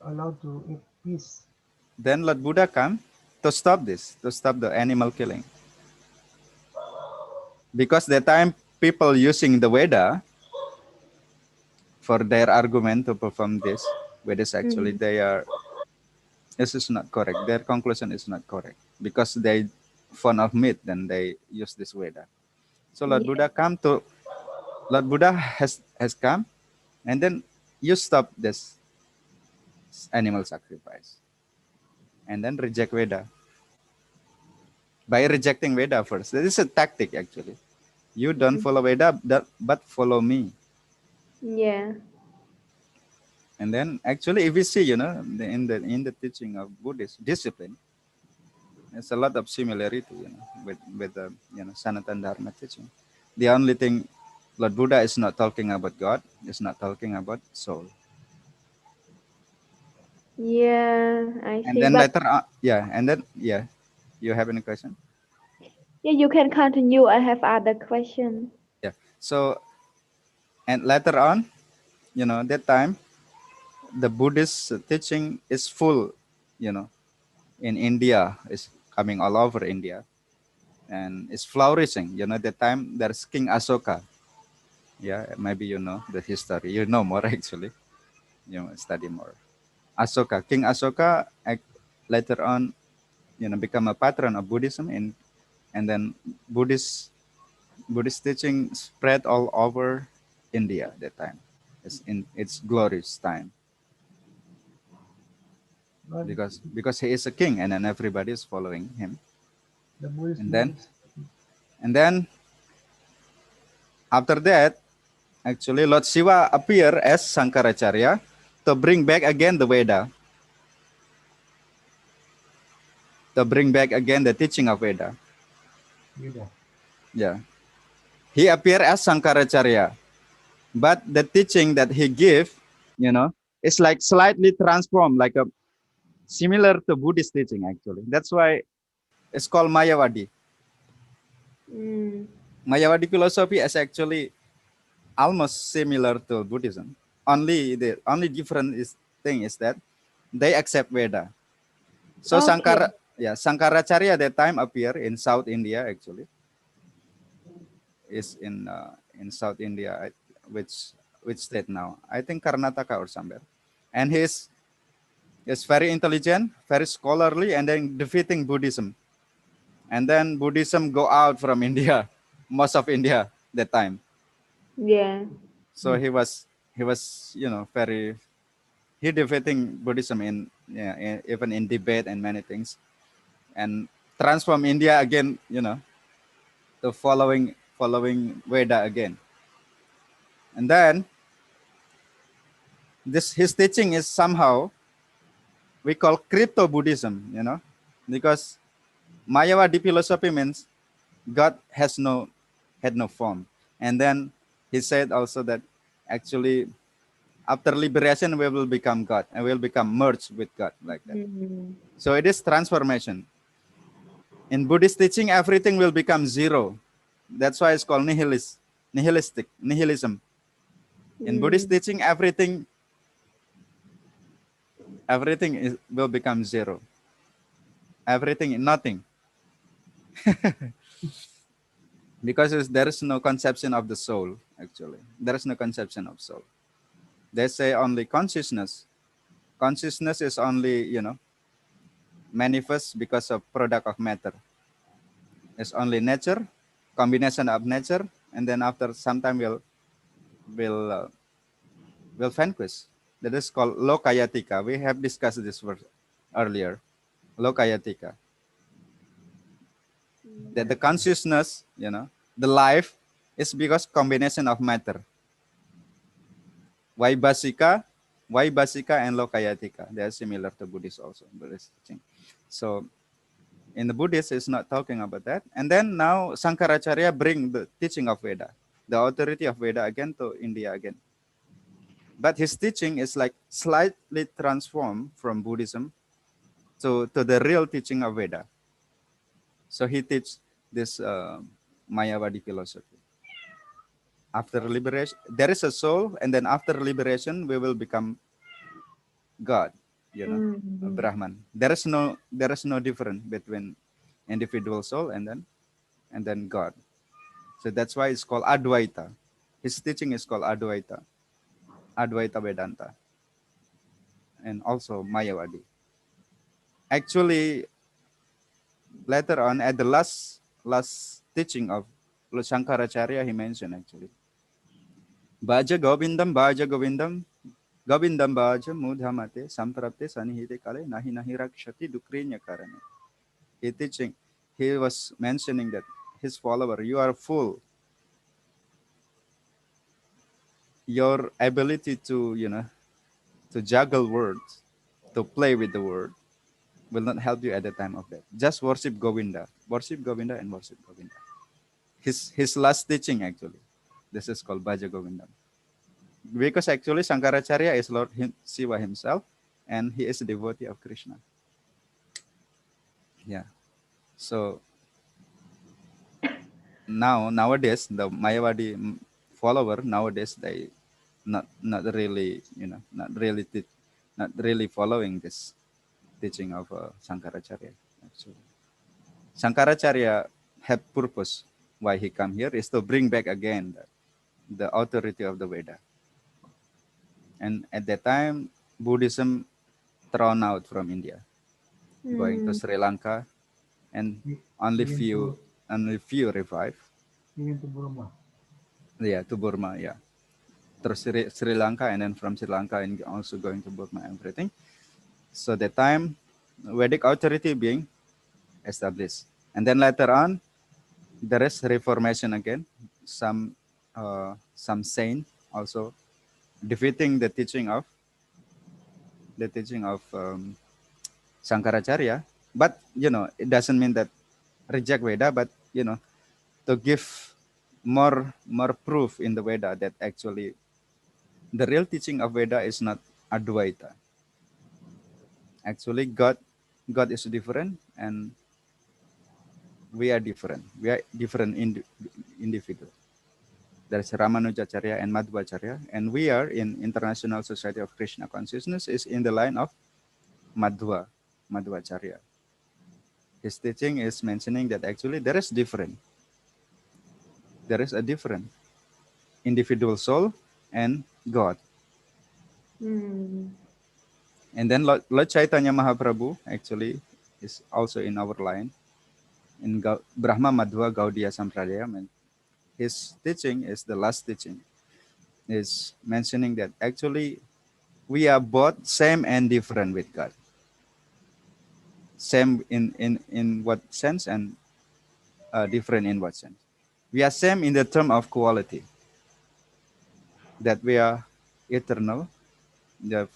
allowed to eat peace. Lord Buddha come to stop this, to stop the animal killing. Because the time people using the Veda for their argument to perform this, Vedas actually Mm. they are, this is not correct. Their conclusion is not correct because they fond of meat, then they use this Veda. So Yeah. Lord Buddha has come, and then you stop this animal sacrifice, and then reject Veda by rejecting Veda first. This is a tactic actually. You don't Mm. follow Veda, but follow me. Yeah. And then actually, if we see, in the teaching of Buddhist discipline, there's a lot of similarity, with the Sanatana Dharma teaching. The only thing, Lord Buddha is not talking about God, is not talking about soul. Yeah, I And see. then But later on, you have any question? yeah, you can continue. I have other question. Yeah. So, and later on, that time, the Buddhist teaching is full, you know, in India, is coming all over India and is flourishing. That time there's King Asoka. Yeah, maybe you know the history. You know more actually. You study more. King Asoka, later on, become a patron of Buddhism, and then Buddhist Buddhist teaching spread all over India that time. It's in its glorious time But because he is a king, and then everybody is following him. the Buddhist And then beliefs, and then after that, actually Lord Shiva appear as Sankaracharya to bring back again the Veda, to bring back again the teaching of Veda. Buddha. Yeah. He appeared as Sankaracharya, but the teaching that he gave, is like slightly transformed, like a similar to Buddhist teaching actually. That's why it's called Mayavadi. Mm. Mayavadi philosophy is actually almost similar to Buddhism. Only the only different thing is that they accept Veda. So Okay. Sankaracharya at that time appear in South India actually, is in South India, which state now? I think Karnataka or somewhere. And he's very intelligent, very scholarly, and then defeating Buddhism. And then Buddhism go out from India, most of India that time. Yeah. So he was very, he defeating Buddhism even in debate and many things, and transform India again, to following Veda again. And then this his teaching is somehow we call crypto Buddhism, because Mayavadi philosophy means God had no form. And then he said also that actually after liberation we will become God and we'll become merged with God like that. Mm. So it is transformation. In Buddhist teaching, everything will become zero. That's why it's called nihilism. In Buddhist Mm. teaching, will become zero. Everything, nothing, because there is no conception of the soul. Actually, there is no conception of soul. They say only consciousness. Consciousness is only manifest because of product of matter. It's only nature, combination of nature, and then after some time will uh, will vanquish. That is called lokayatika. We have discussed this word earlier. Lokayatika. That the consciousness, the life is because combination of matter. Vaibhasika, Vaibhasika and Lokayatika. They are similar to Buddhist also. Buddhist teaching. So in the Buddhist, it's not talking about that. And then now Sankaracharya bring the teaching of Veda, the authority of Veda again to India again. But his teaching is like slightly transformed from Buddhism to the real teaching of Veda. So he teach this Mayavadi philosophy. After liberation, there is a soul, and then after liberation, we will become God. You know, a Mm-hmm. Brahman. There is no difference between individual soul and then God. So that's why it's called Advaita. His teaching is called Advaita, Advaita Vedanta, and also Mayavadi. Actually, later on at the last teaching of Lord Shankaracharya, he mentioned actually Bhaja Govindam Govindam Bhaja Mudhamate Samprapte Sanihite Kale Nahi Nahi Rakshati Dukrinya Karane. He teaching, he was mentioning that his follower, you are full. Your ability to, to juggle words, to play with the word, will not help you at the time of death. Just worship Govinda, and worship Govinda. His last teaching actually. This is called Bhaja Govindam. Because actually Sankaracharya is Lord Shiva himself, and he is a devotee of Krishna. Yeah. So nowadays the Mayavadi follower nowadays, they not really, not really following this teaching of Sankaracharya. Actually, Sankaracharya had purpose why he come here is to bring back again the authority of the Veda. And at that time, Buddhism thrown out from India, going to Mm. Sri Lanka, and He, only he went few to only few revive. he went to Burma. Yeah, to Burma. Yeah, through Sri Lanka, and then from Sri Lanka and also going to Burma, everything. So that time, Vedic authority being established, and then later on, there is reformation again. Some saint also defeating the teaching of Sankaracharya. But it doesn't mean that reject Veda, but to give more proof in the Veda that actually the real teaching of Veda is not Advaita. Actually, God is different, and we are different. We are different individuals. There's Ramanujacharya and Madhvacharya, and we are in International Society of Krishna Consciousness is in the line of Madhvacharya. His teaching is mentioning that actually there is a different individual soul and God. Mm. And then Lord Chaitanya Mahaprabhu actually is also in our line in Brahma Madhva Gaudiya Sampradaya. And his teaching is the last teaching, is mentioning that actually we are both same and different with God. Same in what sense, and different in what sense? We are same in the term of quality, that we are eternal, the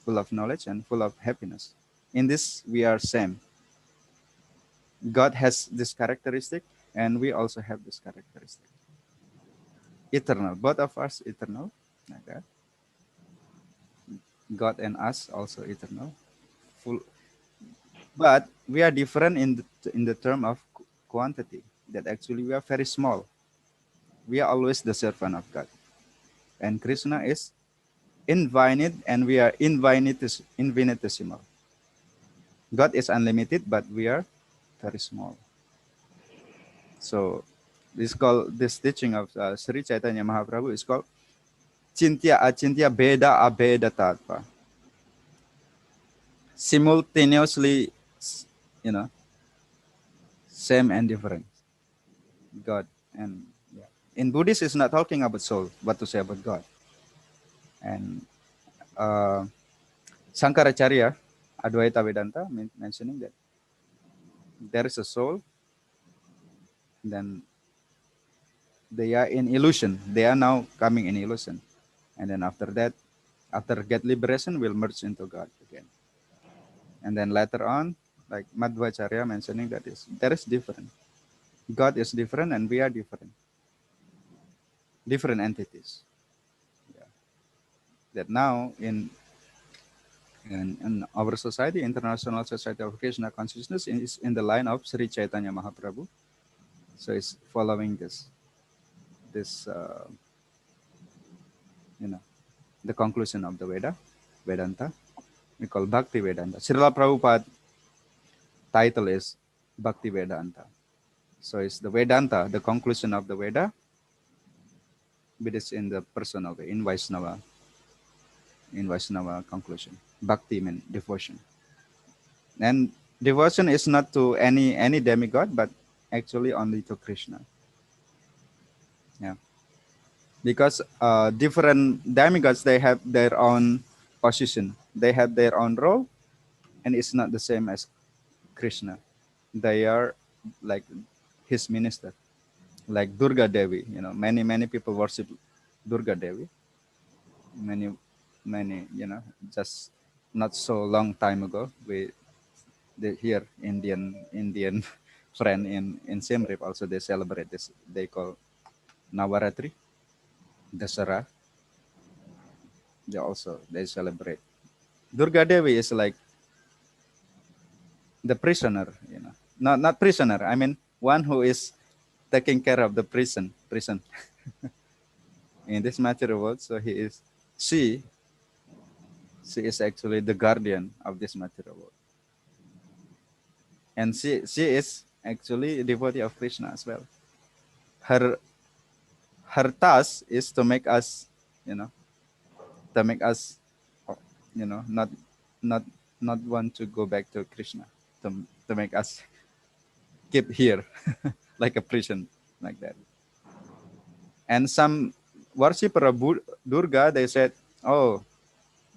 full of knowledge and full of happiness. In this, we are same. God has this characteristic, and we also have this characteristic. Eternal, both of us eternal. Okay. God and us also eternal. Full, but we are different in the term of quantity. That actually we are very small. We are always the servant of God, and Krishna is infinite, and we are infinitesimal. God is unlimited, but we are very small. So this teaching of Sri Chaitanya Mahaprabhu is called Cintya Acintya Beda Abeda Tattva. Simultaneously, you know, same and different. God and yeah. In Buddhist, it's not talking about soul, but to say about God. And uh, Sankaracharya, Advaita Vedanta, mentioning that there is a soul, then they are in illusion. They are now coming in illusion. And then after that, after get liberation, will merge into God again. And then later on, like Madhvacharya mentioning that there is different. God is different, and we are different entities. Yeah. That now And our society, International Society of Krishna Consciousness, is in the line of Sri Chaitanya Mahaprabhu. So it's following this you know, the conclusion of the Vedanta. We call Bhakti Vedanta. Srila Prabhupada title is Bhakti Vedanta. So it's the Vedanta, the conclusion of the Veda, but it's in the personal way, in Vaishnava conclusion. Bhakti means devotion. And devotion is not to any demigod, but actually only to Krishna. Yeah. Because different demigods, they have their own position. They have their own role, and it's not the same as Krishna. They are like his minister, like Durga Devi. Many people worship Durga Devi. Many, just not so long time ago, here Indian friend in Siem Reap also they celebrate this. They call Navaratri, Dasara. They celebrate. Durga Devi is like the prisoner, not prisoner. I mean one who is taking care of the prison in this material world. So she she is actually the guardian of this material world, and she is actually a devotee of Krishna as well. Her her task is to make us, you know, to make us, not not not want to go back to Krishna, to make us keep here like a prison, like that. And some worshipper of Durga, they said, oh,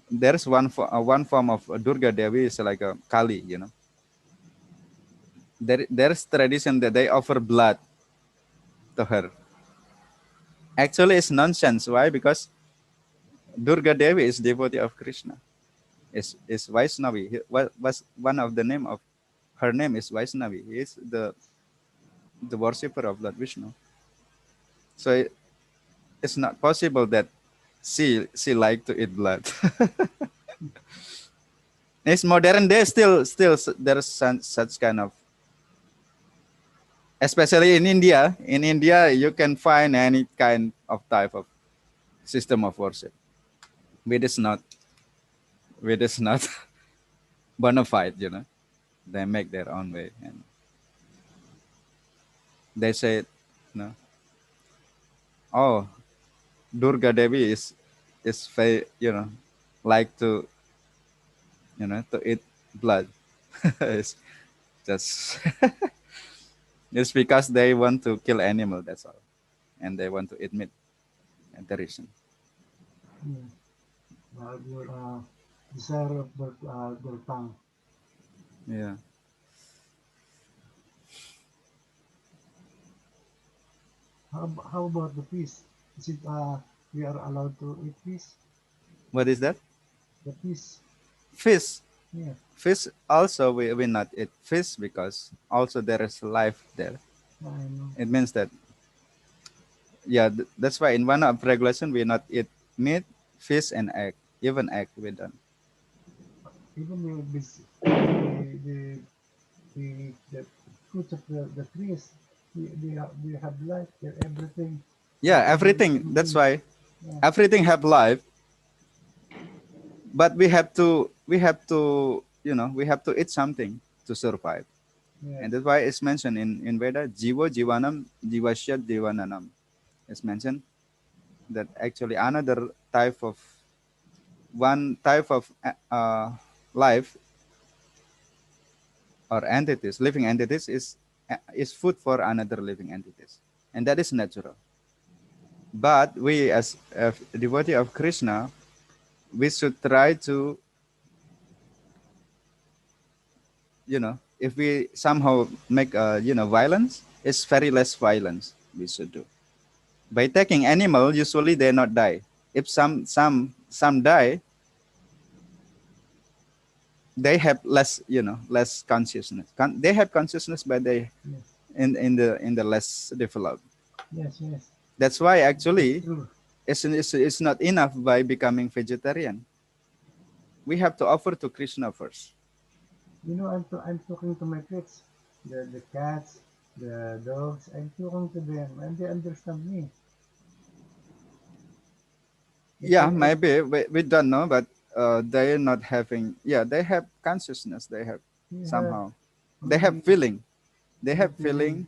there's one form of Durga Devi is like a Kali, there's tradition that they offer blood to her. Actually, it's nonsense. Why? Because Durga Devi is devotee of Krishna. Is Vaishnavi. What was one of the name of her name is Vaishnavi. He is the worshipper of Lord Vishnu. So it's not possible that she like to eat blood. It's modern day, still there's such kind of, especially in India. In India, you can find any kind of type of system of worship. It is not it is not bona fide. They make their own way, and they say, oh, Durga Devi is like to eat blood. It's just it's because they want to kill animal, that's all, and they want to eat meat. And the reason. Yeah. Your desire of their tongue. Yeah. How about the fish? Is it we are allowed to eat fish? What is that? The fish. Fish. Yeah. Fish also we not eat fish because also there is life there. I know. It means that, yeah, that's why in one of regulation we not eat meat, fish, and egg. Even egg we don't. Even the fruits of the trees, they have life. They're everything. Yeah, everything. That's Everything. why Yeah. everything have life, but we have to eat something to survive. Yes. And that's why it's mentioned in Veda, Jiva Jivanam Jivasya Jivananam. It's mentioned that actually another type of one type of life or entities, living entities, is food for another living entities, and that is natural. But we, as a devotee of Krishna, we should try to, if we somehow make violence, it's very less violence we should do. By taking animal, usually they not die. If some die, they have less consciousness. They have consciousness, but they Yes. in the less developed. Yes. Yes. That's why That's actually true. it's not enough by becoming vegetarian. we have to offer to Krishna first. I'm talking to my pets, the cats, the dogs. I'm talking to them, and they understand me. Yeah, If maybe we don't know, but they're not having. Yeah, they have consciousness. They have you have somehow. They have maybe feeling. They the have feeling, feeling.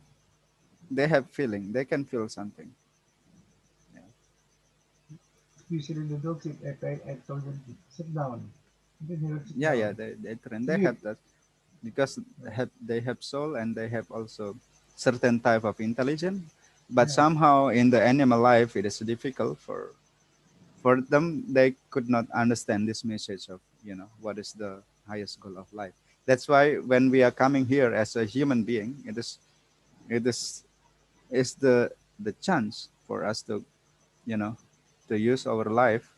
They have feeling. They can feel something. Yeah, especially the dogs, if I told them to sit down, then he will sit yeah, yeah. down. They train. They Sleep. have that because Yeah, they have soul and they have also certain type of intelligence. But yeah. somehow in the animal life, it is difficult for them. They could not understand this message of what is the highest goal of life. That's why when we are coming here as a human being, it is the chance for us to you know to use our life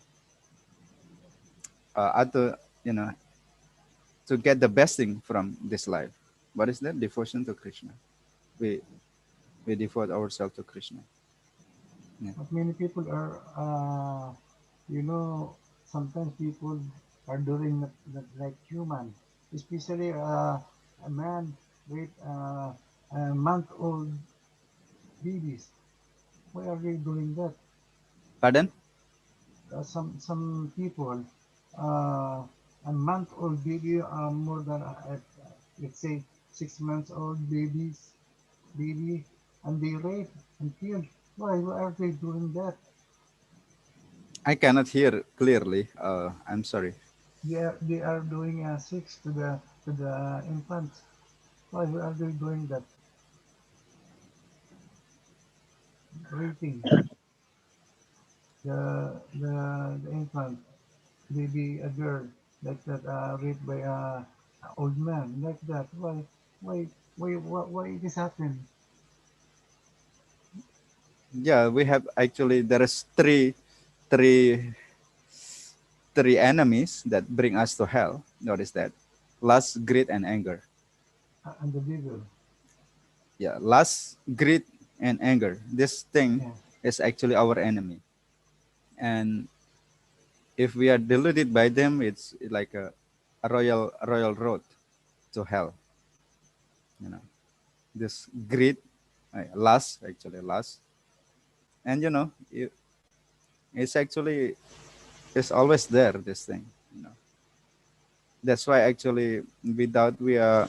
to you know to get the best thing from this life. What is that? Devotion to Krishna. We we devote ourselves to Krishna. Yeah. But many people are, you know, sometimes people are doing not like human, especially a man with a month-old babies. Why are they doing that? Pardon? Some people, uh, a month-old baby, more than let's say 6 months old baby, and they rape and kill. Why are they doing that? I cannot hear clearly. I'm sorry. They are doing sex to the infants. Why are they doing that? Raping the infant, baby, a girl like that, raped by a old man like that. Why this happen? Yeah, we have actually there is three three enemies that bring us to hell. Notice that. Lust, greed, and anger. And the devil, Yeah, lust, greed, and anger. This thing yeah. is actually our enemy. And if we are deluded by them, it's like a royal road to hell. You know, this greed, lust, actually lust, and it's actually it's always there. This thing, you know. That's why actually without we are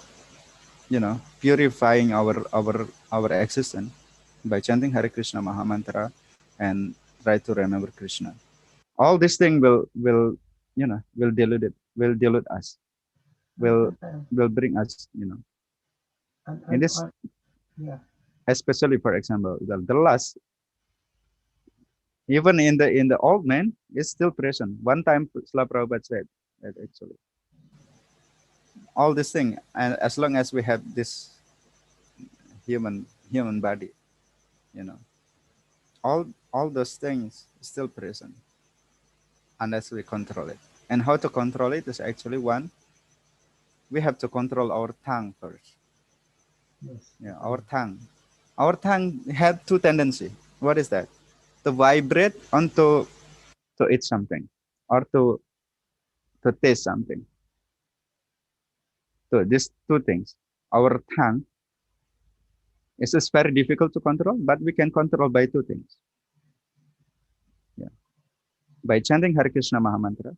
purifying our existence by chanting Hare Krishna Mahamantra and try to remember Krishna. All this thing will dilute it, will dilute us, and will and and will bring us, and, in and, this, and yeah. especially for example, the lust, even in the old man, is still present. One time Srila Prabhupada said that actually all this thing, and as long as we have this human body, you know, all those things still present unless we control it. And how to control it is actually one, we have to control our tongue first. Yes, Yeah, our agree. tongue. Our tongue had two tendency. What is that? To vibrate onto to eat something or to taste something. So these two things. Our tongue is just very difficult to control, but we can control by two things. Yeah. By chanting Hare Krishna Mahamantra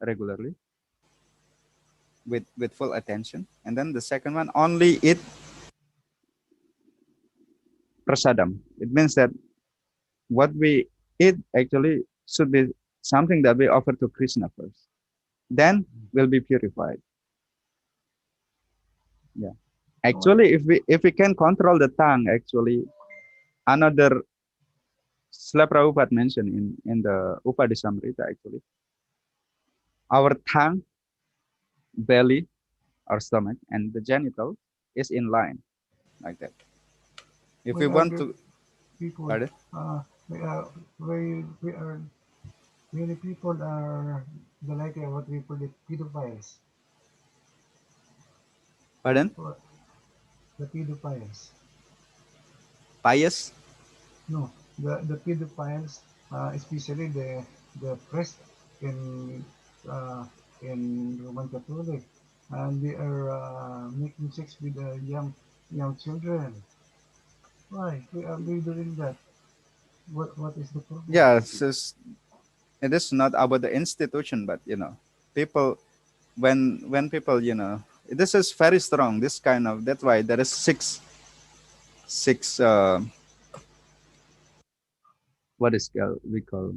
regularly with full attention. And then the second one, only eat prasadam. It means that what we eat actually should be something that we offer to Krishna first. Then will be purified. Yeah. So Actually, if we can control the tongue, actually, another Srila Prabhupada mentioned in the Upadishamrita, actually, our tongue, belly, our stomach, and the genital is in line like that. If why we are want there to, people? pardon, We are we are many people are the like what we call it pedophiles. pardon, Or the pedophiles. pious, No, the pedophiles, especially the priest in uh, in Roman Catholic, and they are making sex with young children. Why are they doing that? What is the purpose? Yeah, it is not about the institution, but people, when people, this is very strong, this kind of, that's why there is six what is we call,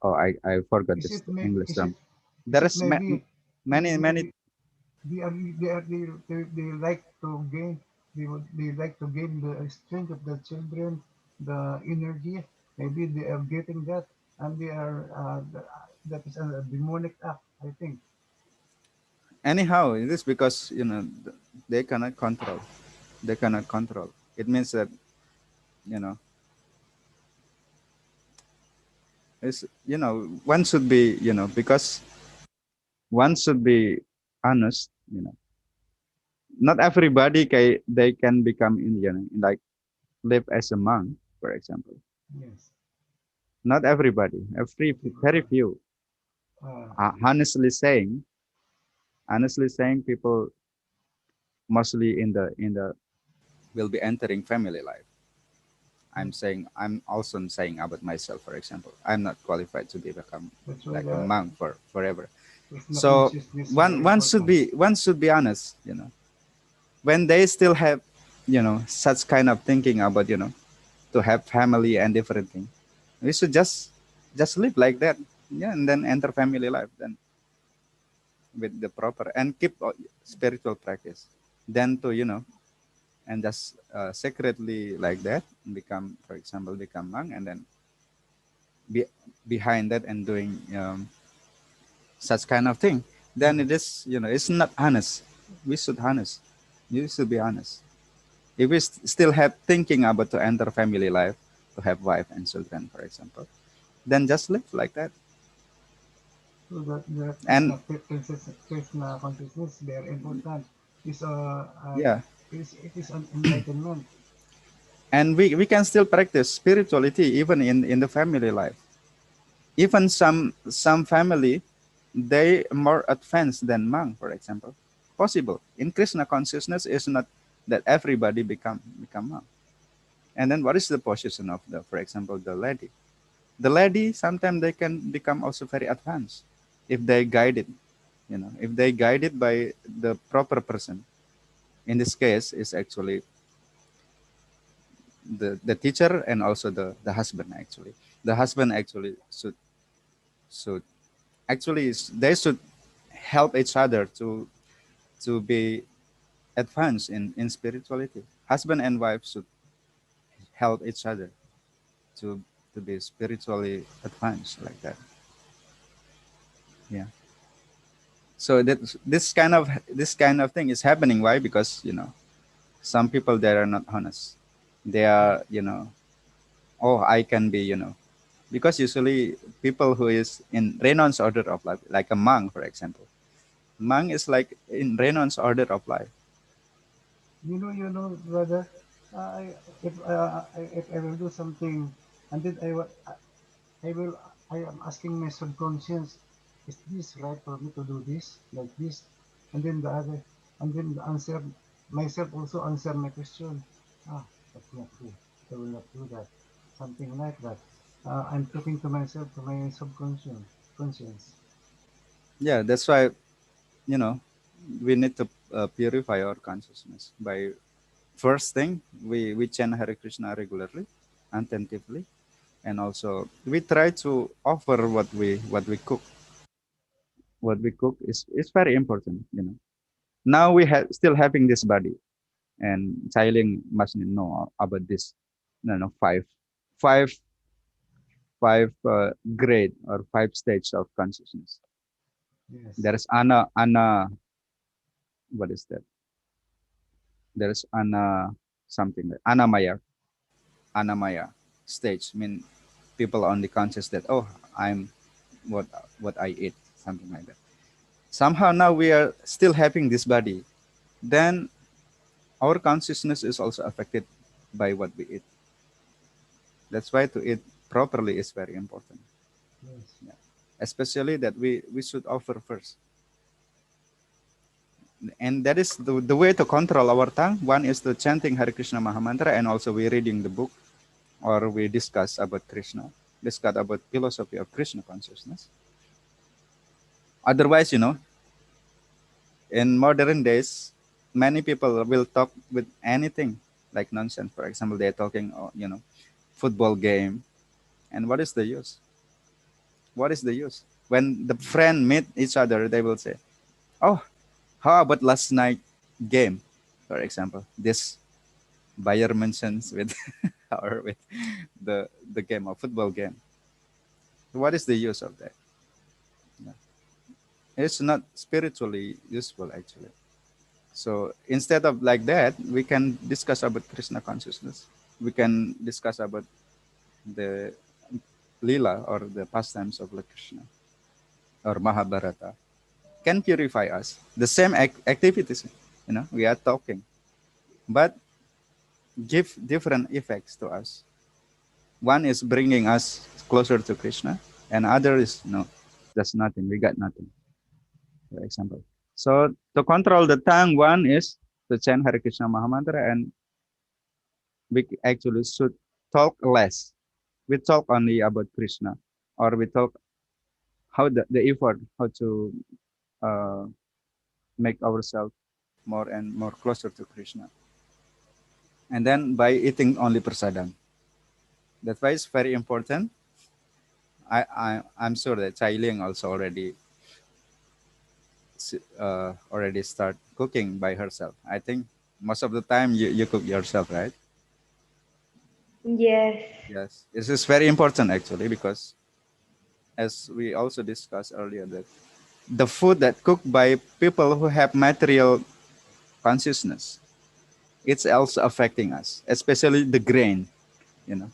oh, I forgot Is this it may English is term. it is There it is many many. maybe they like to gain they like to gain the strength of the children, the energy. Maybe they are getting that, and they are that is a demonic act, I think. Anyhow, it is because they cannot control, they cannot control. It means that, you know it's, one should be, because one should be honest. Not everybody they can become Indian, like live as a monk, for example. Yes, Not everybody, very few. uh, Uh, honestly saying, honestly saying, people mostly in the will be entering family life. yes. I'm also saying about myself, for example. I'm not qualified to be become That's why like a the monk for forever. Krishna So consciousness is very one should important. be, honest. When they still have, such kind of thinking about, to have family and different thing, we should just live like that. Yeah, and then enter family life, then with the proper, and keep spiritual practice. Then to, and just secretly like that become, for example, become monk, and then be behind that and doing such kind of thing. Then it Yes. is, it's not honest. We should honest. You should be honest. If we still have thinking about to enter family life, to have wife and children, for example, then just live like that. So that And Krishna consciousness very important. Is yeah, it is an enlightenment. and we can still practice spirituality even in the family life. Even some family, they more advanced than monk, for example. Possible in Krishna consciousness is not that everybody become monk. And then what is the position of the, for example, the lady? The lady sometimes they can become also very advanced if they guided, if they guided by the proper person. In this case, is actually the teacher and also the husband. Actually, the husband actually should actually they should help each other to be advanced in spirituality. Husband and wife should help each other to to be spiritually advanced like that. Yeah. So that this kind of thing is happening. Why? Because some people, they are not honest. They are, oh, I can be, because usually people who is in renounced order of life, like a monk, for example. Monk is like in renounced order of life. Brother. I if I will do something, and then I will I am asking my subconscious, is this right for me to do this like this? And then the other, and then the answer myself also answer my question. Ah, that's not true. I will not do that. Something like that. I'm talking to myself, to my subconscious conscience. Yeah, that's why, you know we need to purify our consciousness by, first thing, we chant Hare Krishna regularly, attentively, and also we try to offer what we cook is very important. Now we have still having this body, and Chiling must know about this. No, no, five grade or five stage of consciousness. Yes. There is ana. What is that? There is ana something like anamaya stage. I mean, people only conscious that, oh, I'm what what I eat, something like that. Somehow now we are still having this body. Then our consciousness is also affected by what we eat. That's why to eat properly is very important. Yes. Yeah. Especially that we should offer first. And that is the way to control our tongue. One is the chanting Hare Krishna Mahamantra, and also we reading the book, or we discuss about Krishna, discuss about philosophy of Krishna consciousness. Otherwise, in modern days, many people will talk with anything like nonsense. For example, they're talking, football game, and what is the use? What is the use? When the friend meet each other, they will say, "Oh, how about last night game?" For example, this Bayer mentions with or with the game of football game. What is the use of that? Yeah. It's not spiritually useful actually. So instead of like that, we can discuss about Krishna consciousness. We can discuss about the lila or the pastimes of Lord Krishna or Mahabharata. Can purify us. The same activities, we are talking, but give different effects to us. One is bringing us closer to Krishna, and other is no, that's nothing. We got nothing. For example. So to control the tongue, one is to chant Hare Krishna Mahamantra, and we actually should talk less. We talk only about Krishna, or we talk how the effort, how to uh, make ourselves more and more closer to Krishna. And then by eating only prasadam. That's why it's very important. I'm sure that Chai Ling also already start cooking by herself. I think most of the time you cook yourself, right? Yes. Yes. This is very important actually because as we also discussed earlier that the food that cooked by people who have material consciousness, it's also affecting us, especially the grain, you know,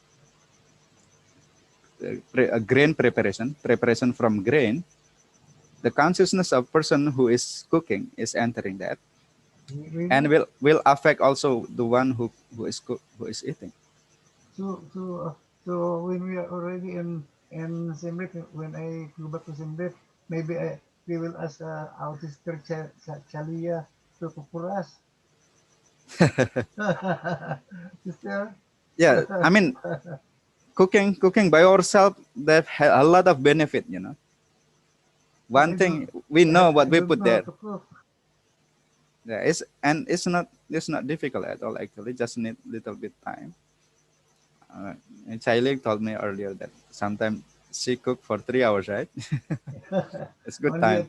grain preparation from grain. The consciousness of person who is cooking is entering that, and Really? will affect also the one who is eating. So when we are already in Siem Reap, when I go back to Siem Reap, maybe we will ask our sister Chalia to cook for us. Sister. Yeah, I mean, cooking by ourselves, that has a lot of benefit. But One thing we know I what we don't put know how there. to cook. Yeah, it's not difficult at all. Actually, just need little bit time. And Chaylik told me earlier that sometimes she cook for 3 hours, right? It's good Only time.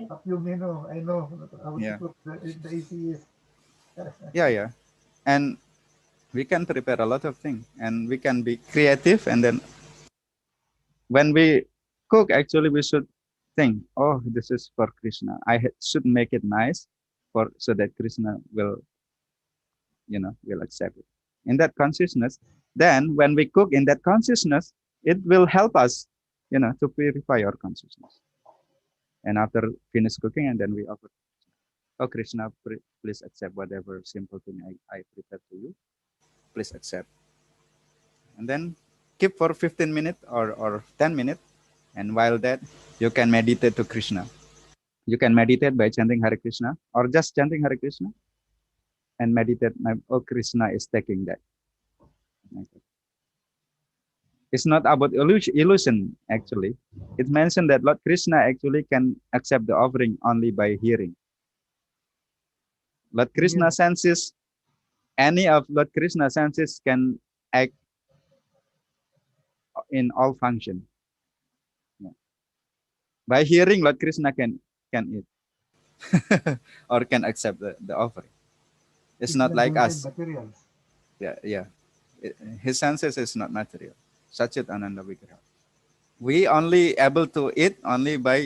a few menu. I know how to Yeah, cook. The easiest. yeah, yeah. And we can prepare a lot of things, and we can be creative. And then when we cook, actually, we should think, oh, this is for Krishna. Should make it nice, for so that Krishna will accept it. In that consciousness, then when we cook in that consciousness, it will help us, to purify our consciousness. And after finish cooking, and then we offer, oh Krishna, please accept whatever simple thing I prepared to you. Please accept. And then keep for 15 minutes or 10 minutes. And while that, you can meditate to Krishna. You can meditate by chanting Hare Krishna or just chanting Hare Krishna and meditate. Oh, Krishna is taking that. Okay. It's not about illusion, actually. It mentioned that Lord Krishna actually can accept the offering only by hearing. Lord Krishna Yes. senses, any of Lord Krishna senses can act in all function. Yeah. By hearing, Lord Krishna can eat or can accept the offering. It's not Krishna like don't need us. materials. Yeah, yeah. His senses is not material. Sachit Ananda Vigraha. We only able to eat only by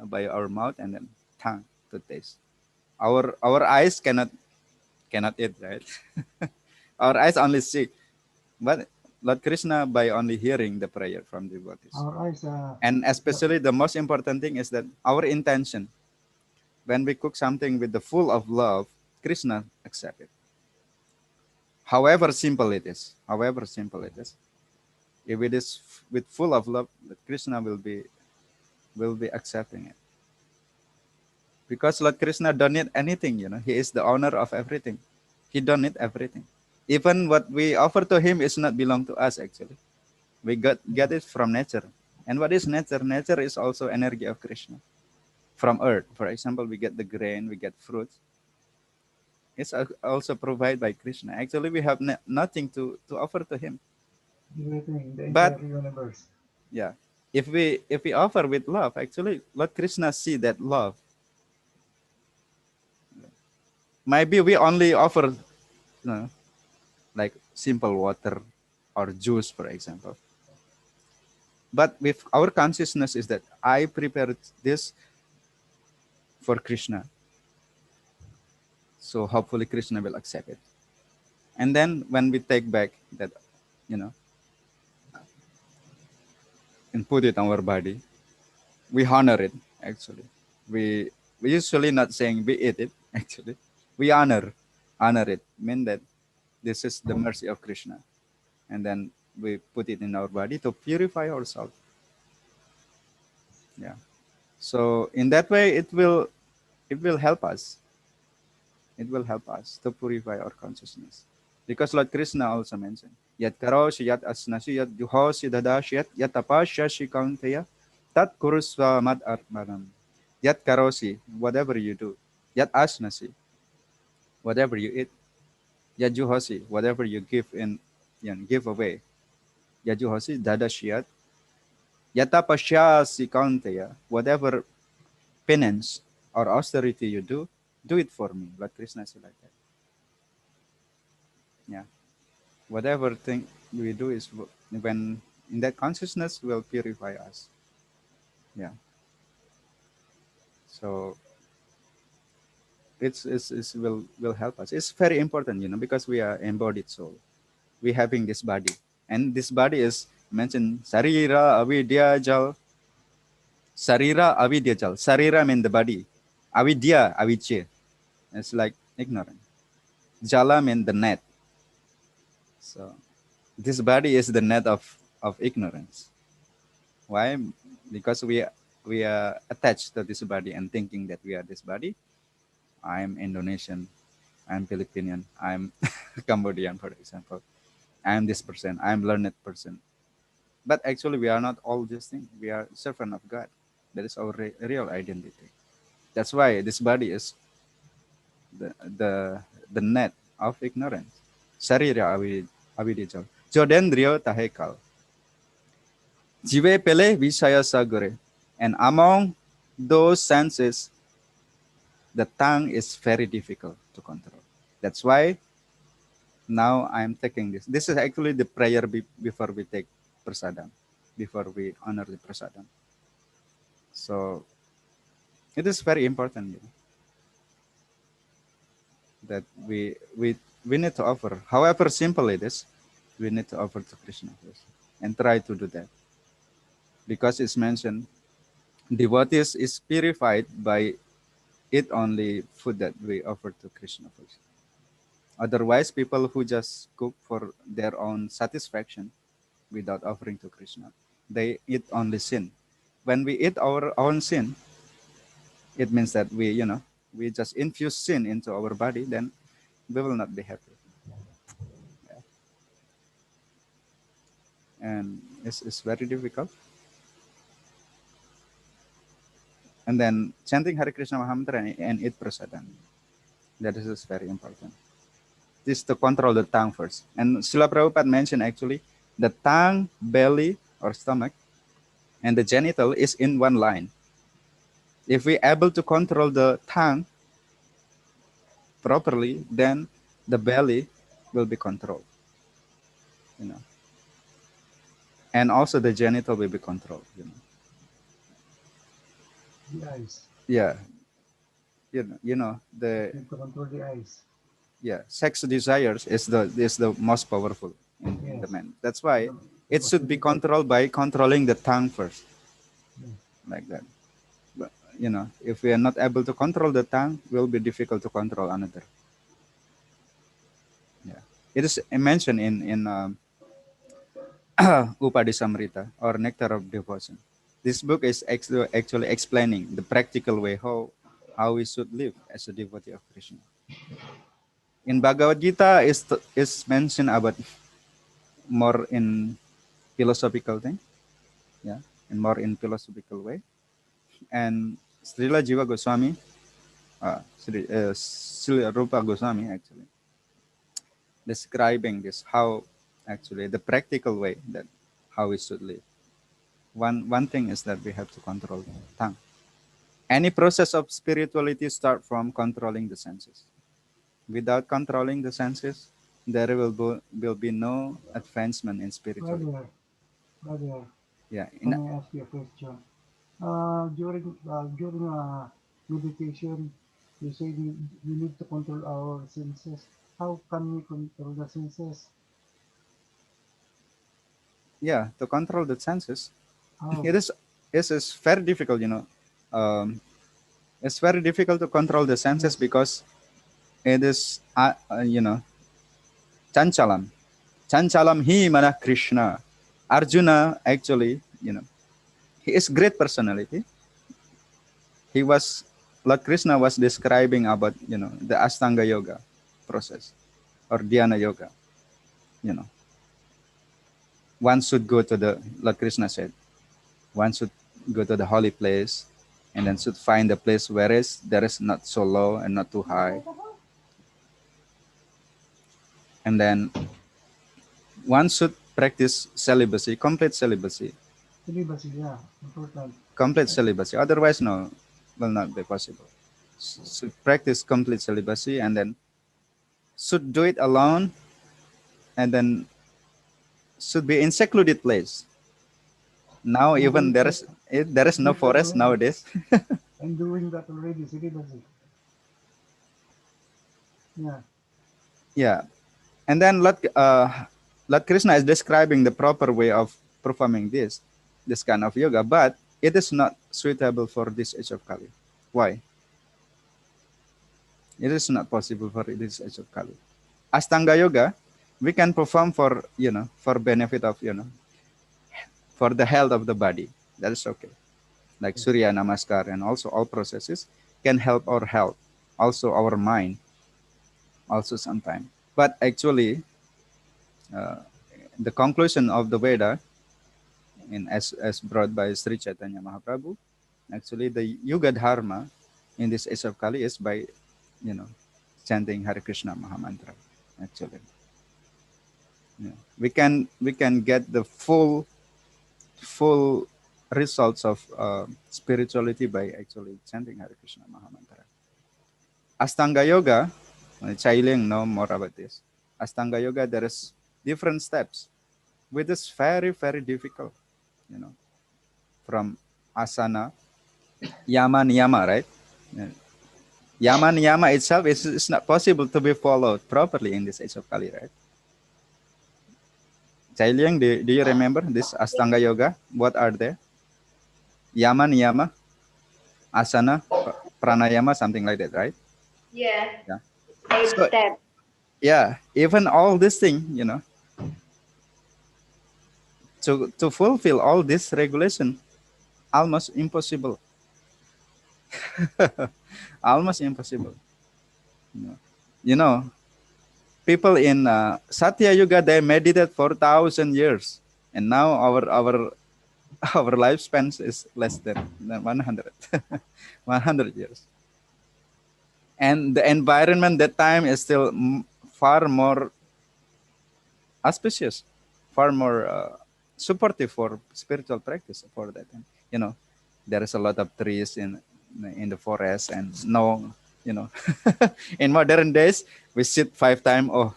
by our mouth and then tongue to taste. Our eyes cannot eat, right? Our eyes only see, but Lord Krishna by only hearing the prayer from devotees. Our eyes, And the, especially the most important thing is that our intention. When we cook something with the full of love, Krishna accept it. However simple it is. However simple it is. If it is with full of love, that Krishna will be accepting it. Because Lord Krishna don't need anything, He is the owner of everything. He don't need everything. Even what we offer to him is not belong to us actually. We get it from nature. And what is nature? Nature is also energy of Krishna. From earth, for example, we get the grain, we get fruits. It's also provided by Krishna. Actually, we have nothing to offer to him. Everything, the But entire universe. yeah, if we offer with love, actually, Lord Krishna see that love. Maybe we only offer, like simple water or juice, for example. But with our consciousness is that I prepared this for Krishna. So hopefully Krishna will accept it. And then when we take back that, you know, and put it on our body, we honor it actually. We usually not saying we eat it actually. We honor it. Mean that this is the mercy of Krishna. And then we put it in our body to purify ourselves. Yeah. So in that way it will help us. It will help us to purify our consciousness. Because Lord Krishna also mentioned, Yat karoshi yat asnasi yat juhosi dadashi yat tapasyashi kaunteya tat kurusva mad atmanam. Yat karosi, whatever you do. Yat asnasi, whatever you eat. Yat juhosi, whatever you give give away. Yat juhosi dadashi yat tapasyasi kaunteya, whatever penance or austerity you do it for me. Lord Krishna said like that. Yeah. Whatever thing we do is when in that consciousness will purify us. Yeah. So it's will help us. It's very important, because we are embodied soul. We having this body, and this body is mentioned sarira avidya jal. Sarira avidya jal. Sarira mean the body. Avidya avidya. It's like ignorant. Jala mean the net. So this body is the net of ignorance. Why? Because we are attached to this body and thinking that we are this body. I'm Indonesian. I'm Filipinian. I'm Cambodian, for example. I'm this person. I'm learned person. But actually, we are not all these things. We are servant of God. That is our real identity. That's why this body is the the the net of ignorance. Sarira avidijal. Jodendrio tahekal. Jive pele visaya sagore. And among those senses, the tongue is very difficult to control. That's why now I'm taking this. This is actually the prayer before we take prasadam, before we honor the prasadam. So it is very important, that we need to offer, however simple it is, we need to offer to Krishna first and try to do that, because it's mentioned devotees is purified by eat only food that we offer to Krishna first. Otherwise, people who just cook for their own satisfaction without offering to Krishna, they eat only sin. When we eat our own sin, it means that we just infuse sin into our body, then we will not be happy. Yeah. And it's very difficult. And then chanting Hare Krishna Mahamantra and eat prasadam. That is very important. This to control the tongue first. And Srila Prabhupada mentioned actually the tongue, belly, or stomach, and the genital is in one line. If we able to control the tongue properly, then the belly will be controlled. You know, and also the genital will be controlled. The eyes. Yeah, the You have to control the eyes. sex desires is the most powerful in the Yes. man. That's why it Because should you be need to, controlled by controlling the tongue first, yes. like that. But if we are not able to control the tongue, it will be difficult to control another. Yeah, it is mentioned in Upadhisamrita, or Nectar of Devotion. This book is actually explaining the practical way how we should live as a devotee of Krishna. In Bhagavad Gita is mentioned about more in philosophical thing, yeah, and more in philosophical way. And Srila Jiva Goswami, Srila Rupa Goswami actually describing this how actually the practical way that how we should live. One thing is that we have to control the tongue. Any process of spirituality start from controlling the senses. Without controlling the senses, there will be no advancement in spirituality. Brother, brother, Yeah, can I ask you a question? During meditation, you say we need to control our senses. How can we control the senses? yeah, to control the senses, How? it is very difficult. Um, it's very difficult to control the senses Yes. because it is chanchalam. Chanchalam hi mana Krishna. Arjuna actually, he is great personality. He was Lord Krishna was describing about the Astanga yoga process or Dhyana yoga. You know, one should go to the Lord Krishna said one should go to the holy place and then should find a place where there is not so low and not too high, and then one should practice celibacy, complete celibacy, Celibacy, yeah, important. complete celibacy. Otherwise, no, will not be possible. Should practice complete celibacy and then should do it alone and then should be in secluded place. Now I'm even doing there is no doing that forest already. nowadays. I'm doing that already, celibacy. Yeah. Yeah, and then Lord Krishna is describing the proper way of performing this kind of yoga, but it is not suitable for this age of Kali. Why? It is not possible for this age of Kali. Astanga yoga, we can perform for for benefit of for the health of the body. That is okay. Like Yes. Surya Namaskar and also all processes can help our health, also our mind, also sometimes. But actually, uh, the conclusion of the Veda, as brought by Sri Chaitanya Mahaprabhu, actually the Yuga Dharma in this age of Kali is by, you know, chanting Hare Krishna Mahamantra. Actually, we can get the full results of spirituality by actually chanting Hare Krishna Mahamantra. Astanga Yoga, Chailing know more about this. Astanga Yoga, there is different steps, which is very, very difficult, you know, from asana, yama, niyama, right? Yeah. Yama, niyama itself is not possible to be followed properly in this age of Kali, right? Chailing, do you remember this Astanga Yoga? What are they? Yama, niyama, asana, pranayama, something like that, right? Yeah, Yeah. eight So, steps. yeah, even all this thing, to fulfill all this regulation, almost impossible. Almost impossible. You know, you know people in Satya Yuga they meditate for 1,000 years, and now our our lifespan is less than 100, 100 years, and the environment that time is still far more auspicious, far more supportive for spiritual practice for that time. You know, there is a lot of trees in the forest and no, you know, in modern days we sit 5 times. Oh,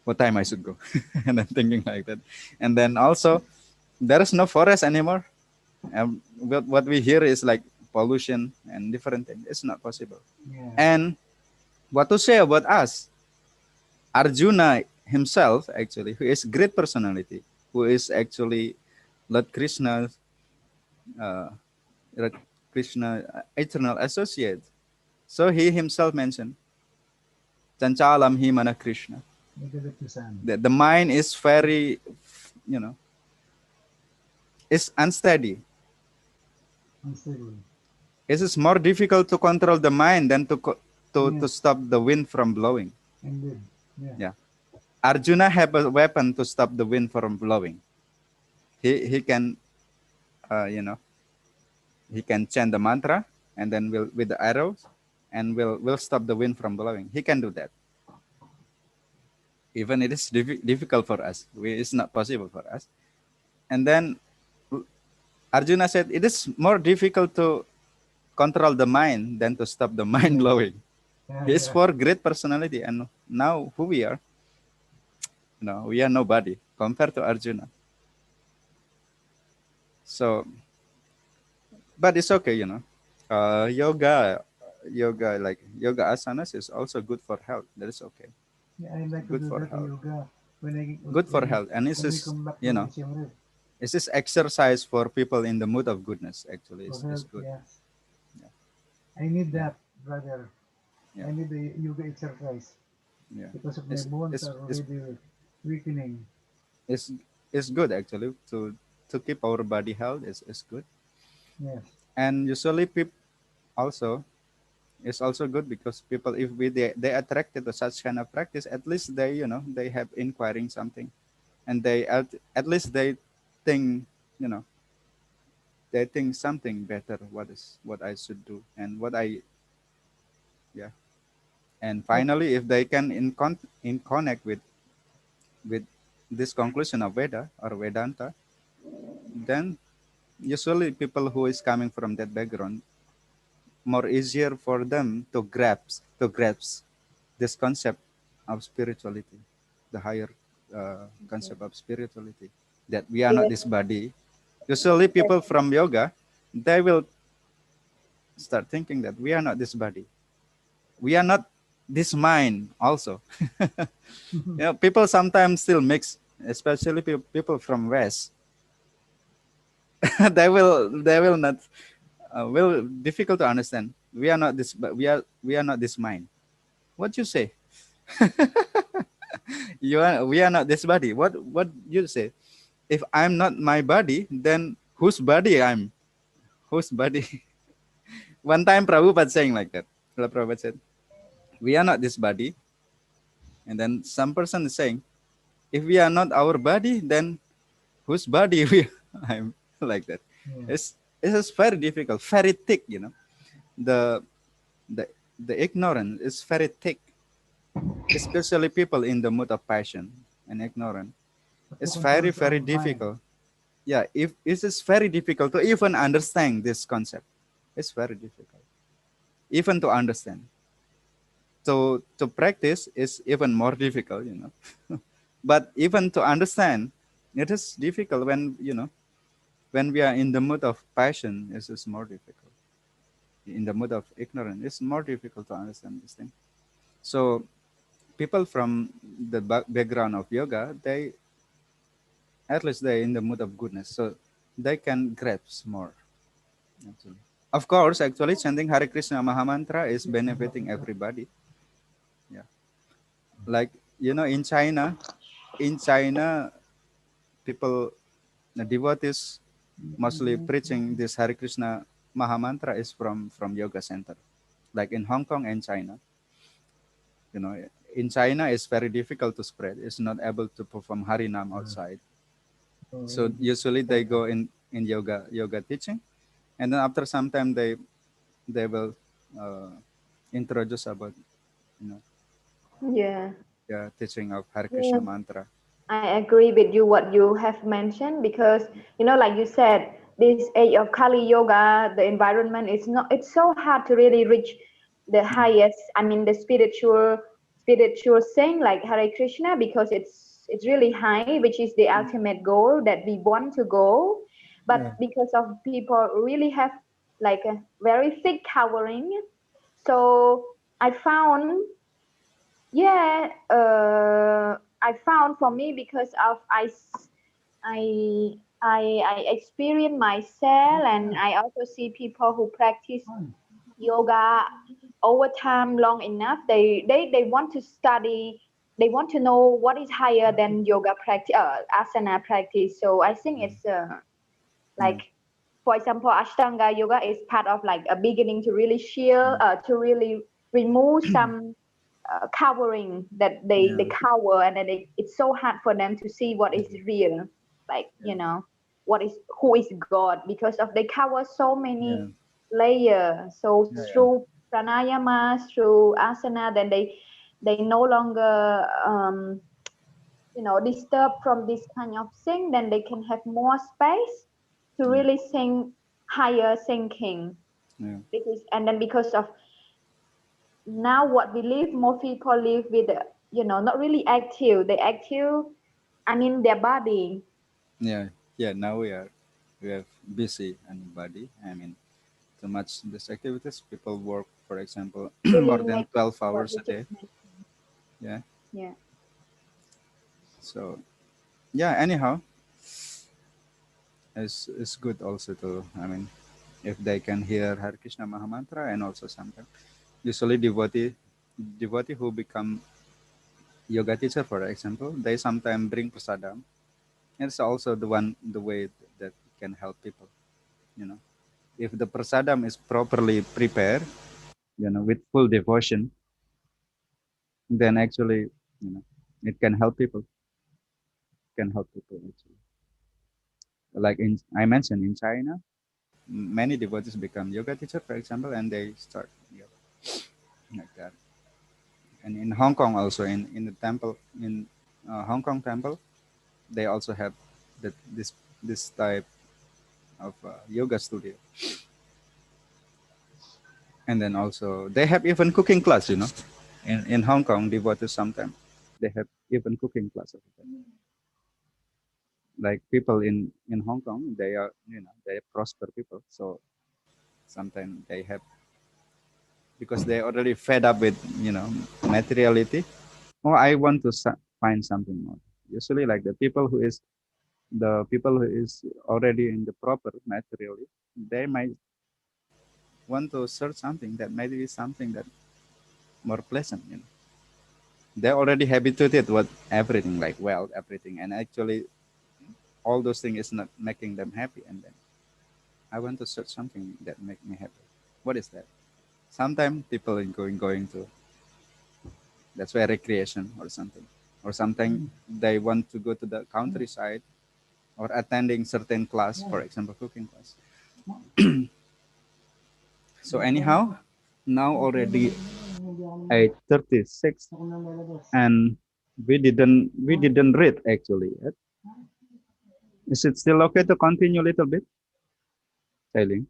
what time I should go, and I'm thinking like that. And then also there is no forest anymore. What we hear is like pollution and different things. It's not possible. Yeah. And what to say about us? Arjuna himself, actually, who is great personality, who is actually Lord Krishna's uh, Lord Krishna eternal associate. So he himself mentioned, Chanchalam hi mana Krishna. Magagatisan. The mind is very you know, is unsteady. Unsteady. It is more difficult to control the mind than to Yes, stop the wind from blowing. indeed. Yeah. Yeah. Arjuna have a weapon to stop the wind from blowing. He can, you know, he can chant the mantra and then will with the arrows and will stop the wind from blowing. He can do that. Even it is difficult for us. It's not possible for us. And then Arjuna said it is more difficult to control the mind than to stop the mind Yes. blowing. Yeah, He is yeah. for great personality, and now who we are, we are nobody compared to Arjuna. So, but it's okay, yoga asanas is also good for health. That is okay. Yeah, I like to Good do for that health. yoga when I Good for health, and this when we is come back you to know Siem Reap. this is exercise for people in the mood of goodness. Actually, For is health, good. yes. Yeah, I need yeah, that, brother. yeah, I need the yoga exercise yeah. because of my It's bones it's are it's already weakening. it's, it's good actually to keep our body health is good. Yes. And usually people also it's also good because people if they attracted to such kind of practice, at least they have inquiring something, and at least think you know they think something better what I should do and what I yeah. And But finally, if they can in connect with this conclusion of Veda or Vedanta, then usually people who is coming from that background, more easier for them to grasp this concept of spirituality, the higher concept of spirituality, that we are not Yes, this body. Usually, yes, people from yoga, they will start thinking that we are not this body, we are not this mind also. People sometimes still mix, especially people from West. They will not will difficult to understand. We are not this, but we are not this mind. What you say? We are not this body. What you say? If I'm not my body, then whose body I'm? Whose body? One time Prabhupada saying like that. Prabhupada said, we are not this body. And then some person is saying, if we are not our body, then whose body we I'm like that. yeah. It's just very difficult, very thick. The the the ignorance is very thick, especially people in the mood of passion and ignorant. But to It's control very, the very own mind. difficult. Yeah, if it is very difficult to even understand this concept. It's very difficult. Even to understand. To practice is even more difficult. But even to understand, it is difficult when we are in the mood of passion, it is more difficult. In the mood of ignorance, it's more difficult to understand this thing. So people from the background of yoga, they at least they're in the mood of goodness, so they can grasp more. Actually. Of course, actually, chanting Hare Krishna Mahamantra is benefiting everybody. Yeah, like in China, people, the devotees, mostly preaching this Hare Krishna Mahamantra is from yoga center. Like in Hong Kong and China, you know, in China it's very difficult to spread. It's not able to perform Harinam outside. Oh, So in usually they China. go in yoga teaching, and then after some time they will uh, introduce about you know yeah. yeah, teaching of Hare Krishna Yeah. mantra. I agree with you what you have mentioned because like you said, this age of Kali Yoga, the environment is not. It's so hard to really reach the Yeah, highest. I mean, the spiritual saying like Hare Krishna because it's really high, which is the ultimate goal that we want to go. But yeah, because of people really have like a very thick covering, so I found yeah, I found for me because of I experience myself, and I also see people who practice Fun. yoga over time long enough. They want to study they want to know what is higher than yoga practice, asana practice. So I think it's like, for example, Ashtanga yoga is part of like a beginning to really shield, to really remove some covering that they cover, and then it's so hard for them to see what is real, like what is, who is God, because of they cover so many layers. So through pranayama, through asana, then they no longer disturb from this kind of thing, then they can have more space to really think higher thinking. Because, and then because of now what we live, more people live with not really active, they active, I mean their body. Now we have busy and body. I mean, too much these activities. People work, for example, more Feeling than like 12 what hours we a just day. mentioned. Yeah. Yeah. So yeah. Anyhow, it's good also to. I mean, if they can hear Hare Krishna Mahamantra, and also sometimes usually devotee who become yoga teacher, for example, they sometimes bring prasadam. It's also the way that can help people. You know, if the prasadam is properly prepared, with full devotion, then actually, it can help people. Can help people actually. Like I mentioned in China, many devotees become yoga teacher, for example, and they start yoga like that. And in Hong Kong also, in the temple, in Hong Kong temple, they also have this type of yoga studio. And then also they have even cooking class, in Hong Kong devotees sometimes they have even cooking class over there. Like people in Hong Kong, they are, they prosper people, so sometimes they have, because they already fed up with, materiality. Oh, I want to find something more. Usually, like the people who is already in the proper materially, they might want to search something that maybe is something that more pleasant. They're already habituated with everything, like wealth, everything, and actually all those things is not making them happy. And then I want to search something that make me happy. What is that? Sometimes people are going to, that's why recreation or something, or sometimes they want to go to the countryside or attending certain class, for example, cooking class. So anyhow, now already 8:36, and we didn't read actually yet. Is it still okay to continue a little bit, Sailing?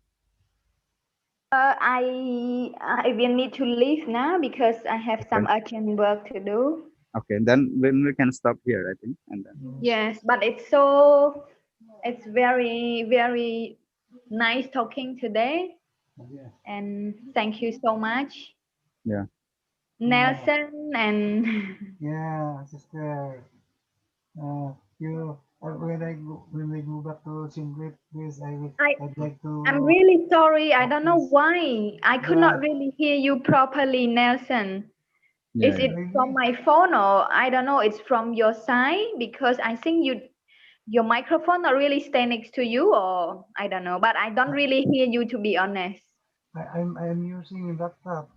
I will need to leave now because I have Okay. some urgent work to do. Okay, then when we can stop here, I think, and then. Yes, but it's very, very nice talking today. And thank you so much, Yeah. Nelson. And Yeah, sister. You when we go back to Singlet, please, I'd like I'm to really sorry. I don't know practice. why. I could Yeah, not really hear you properly, Nelson. Yeah. Is Yeah. it from really. my phone, or I don't know, it's from your side? Because I think your microphone not really stay next to you, or I don't know, but I don't I, really hear you, to be honest. I'm using a laptop.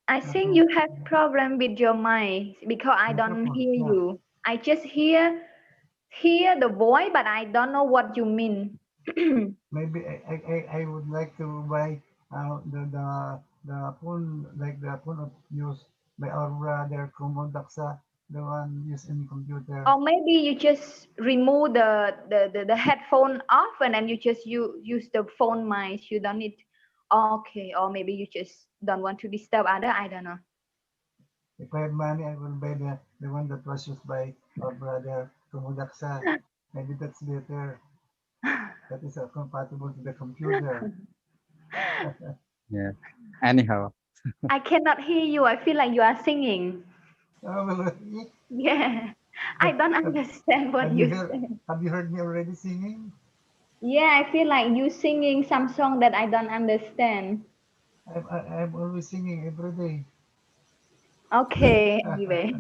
I Not think to you have problem with your mic because I don't microphone. hear Yeah, you. I just hear the voice, but I don't know what you mean. maybe I would like to buy the phone, like the phone of used by our brother Kumudaksa, the one used in computer. Or maybe you just remove the headphone off, and then you just use the phone mic. You don't need. Okay, or maybe you just don't want to disturb other. I don't know. If I have money, I will buy the one that was used by our brother Kumudaksa. Maybe that's better. That is compatible to the computer. Yeah. Anyhow, I cannot hear you. I feel like you are singing. Oh, well, Yeah, I have, don't have, understand what have you you heard say. have you heard me already singing? Yeah, I feel like you singing some song that I don't understand. I'm always singing every day. Okay, anyway.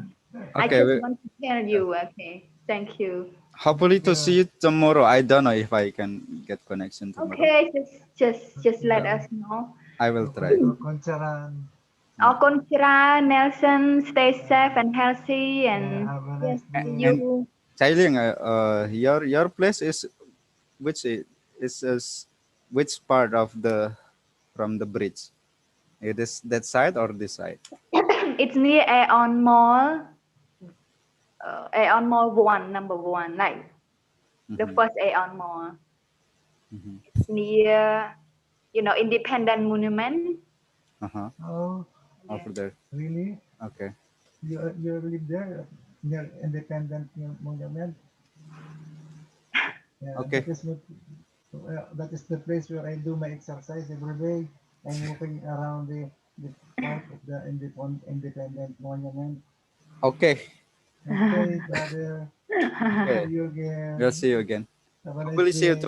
I Okay, just want to tell you, okay. Thank you. hopefully to see you tomorrow. I don't know if I can get connection tomorrow. Okay, just let Yeah. us know. I will try. Koncharan. Yeah. Konchira, Nelson, stay safe and healthy, Yeah, and have a yes, nice see day. And you. Chailing, your place is which is which part of the from the bridge? It is that side or this side? It's near Aeon Mall, Aeon Mall 1, number 1, like the Mm-hmm. first Aeon Mall. Mm-hmm. It's near, Independent Monument. Uh-huh. Oh, Yeah. Over there. really? Okay. You live there near Independent Monument? Yeah, Okay. that is the place where I do my exercise every day. I'm walking around the park of the Independent Monument. Okay. Okay, brother. Okay. See you We'll again. see you again. Have a nice Hopefully see you day. tomorrow.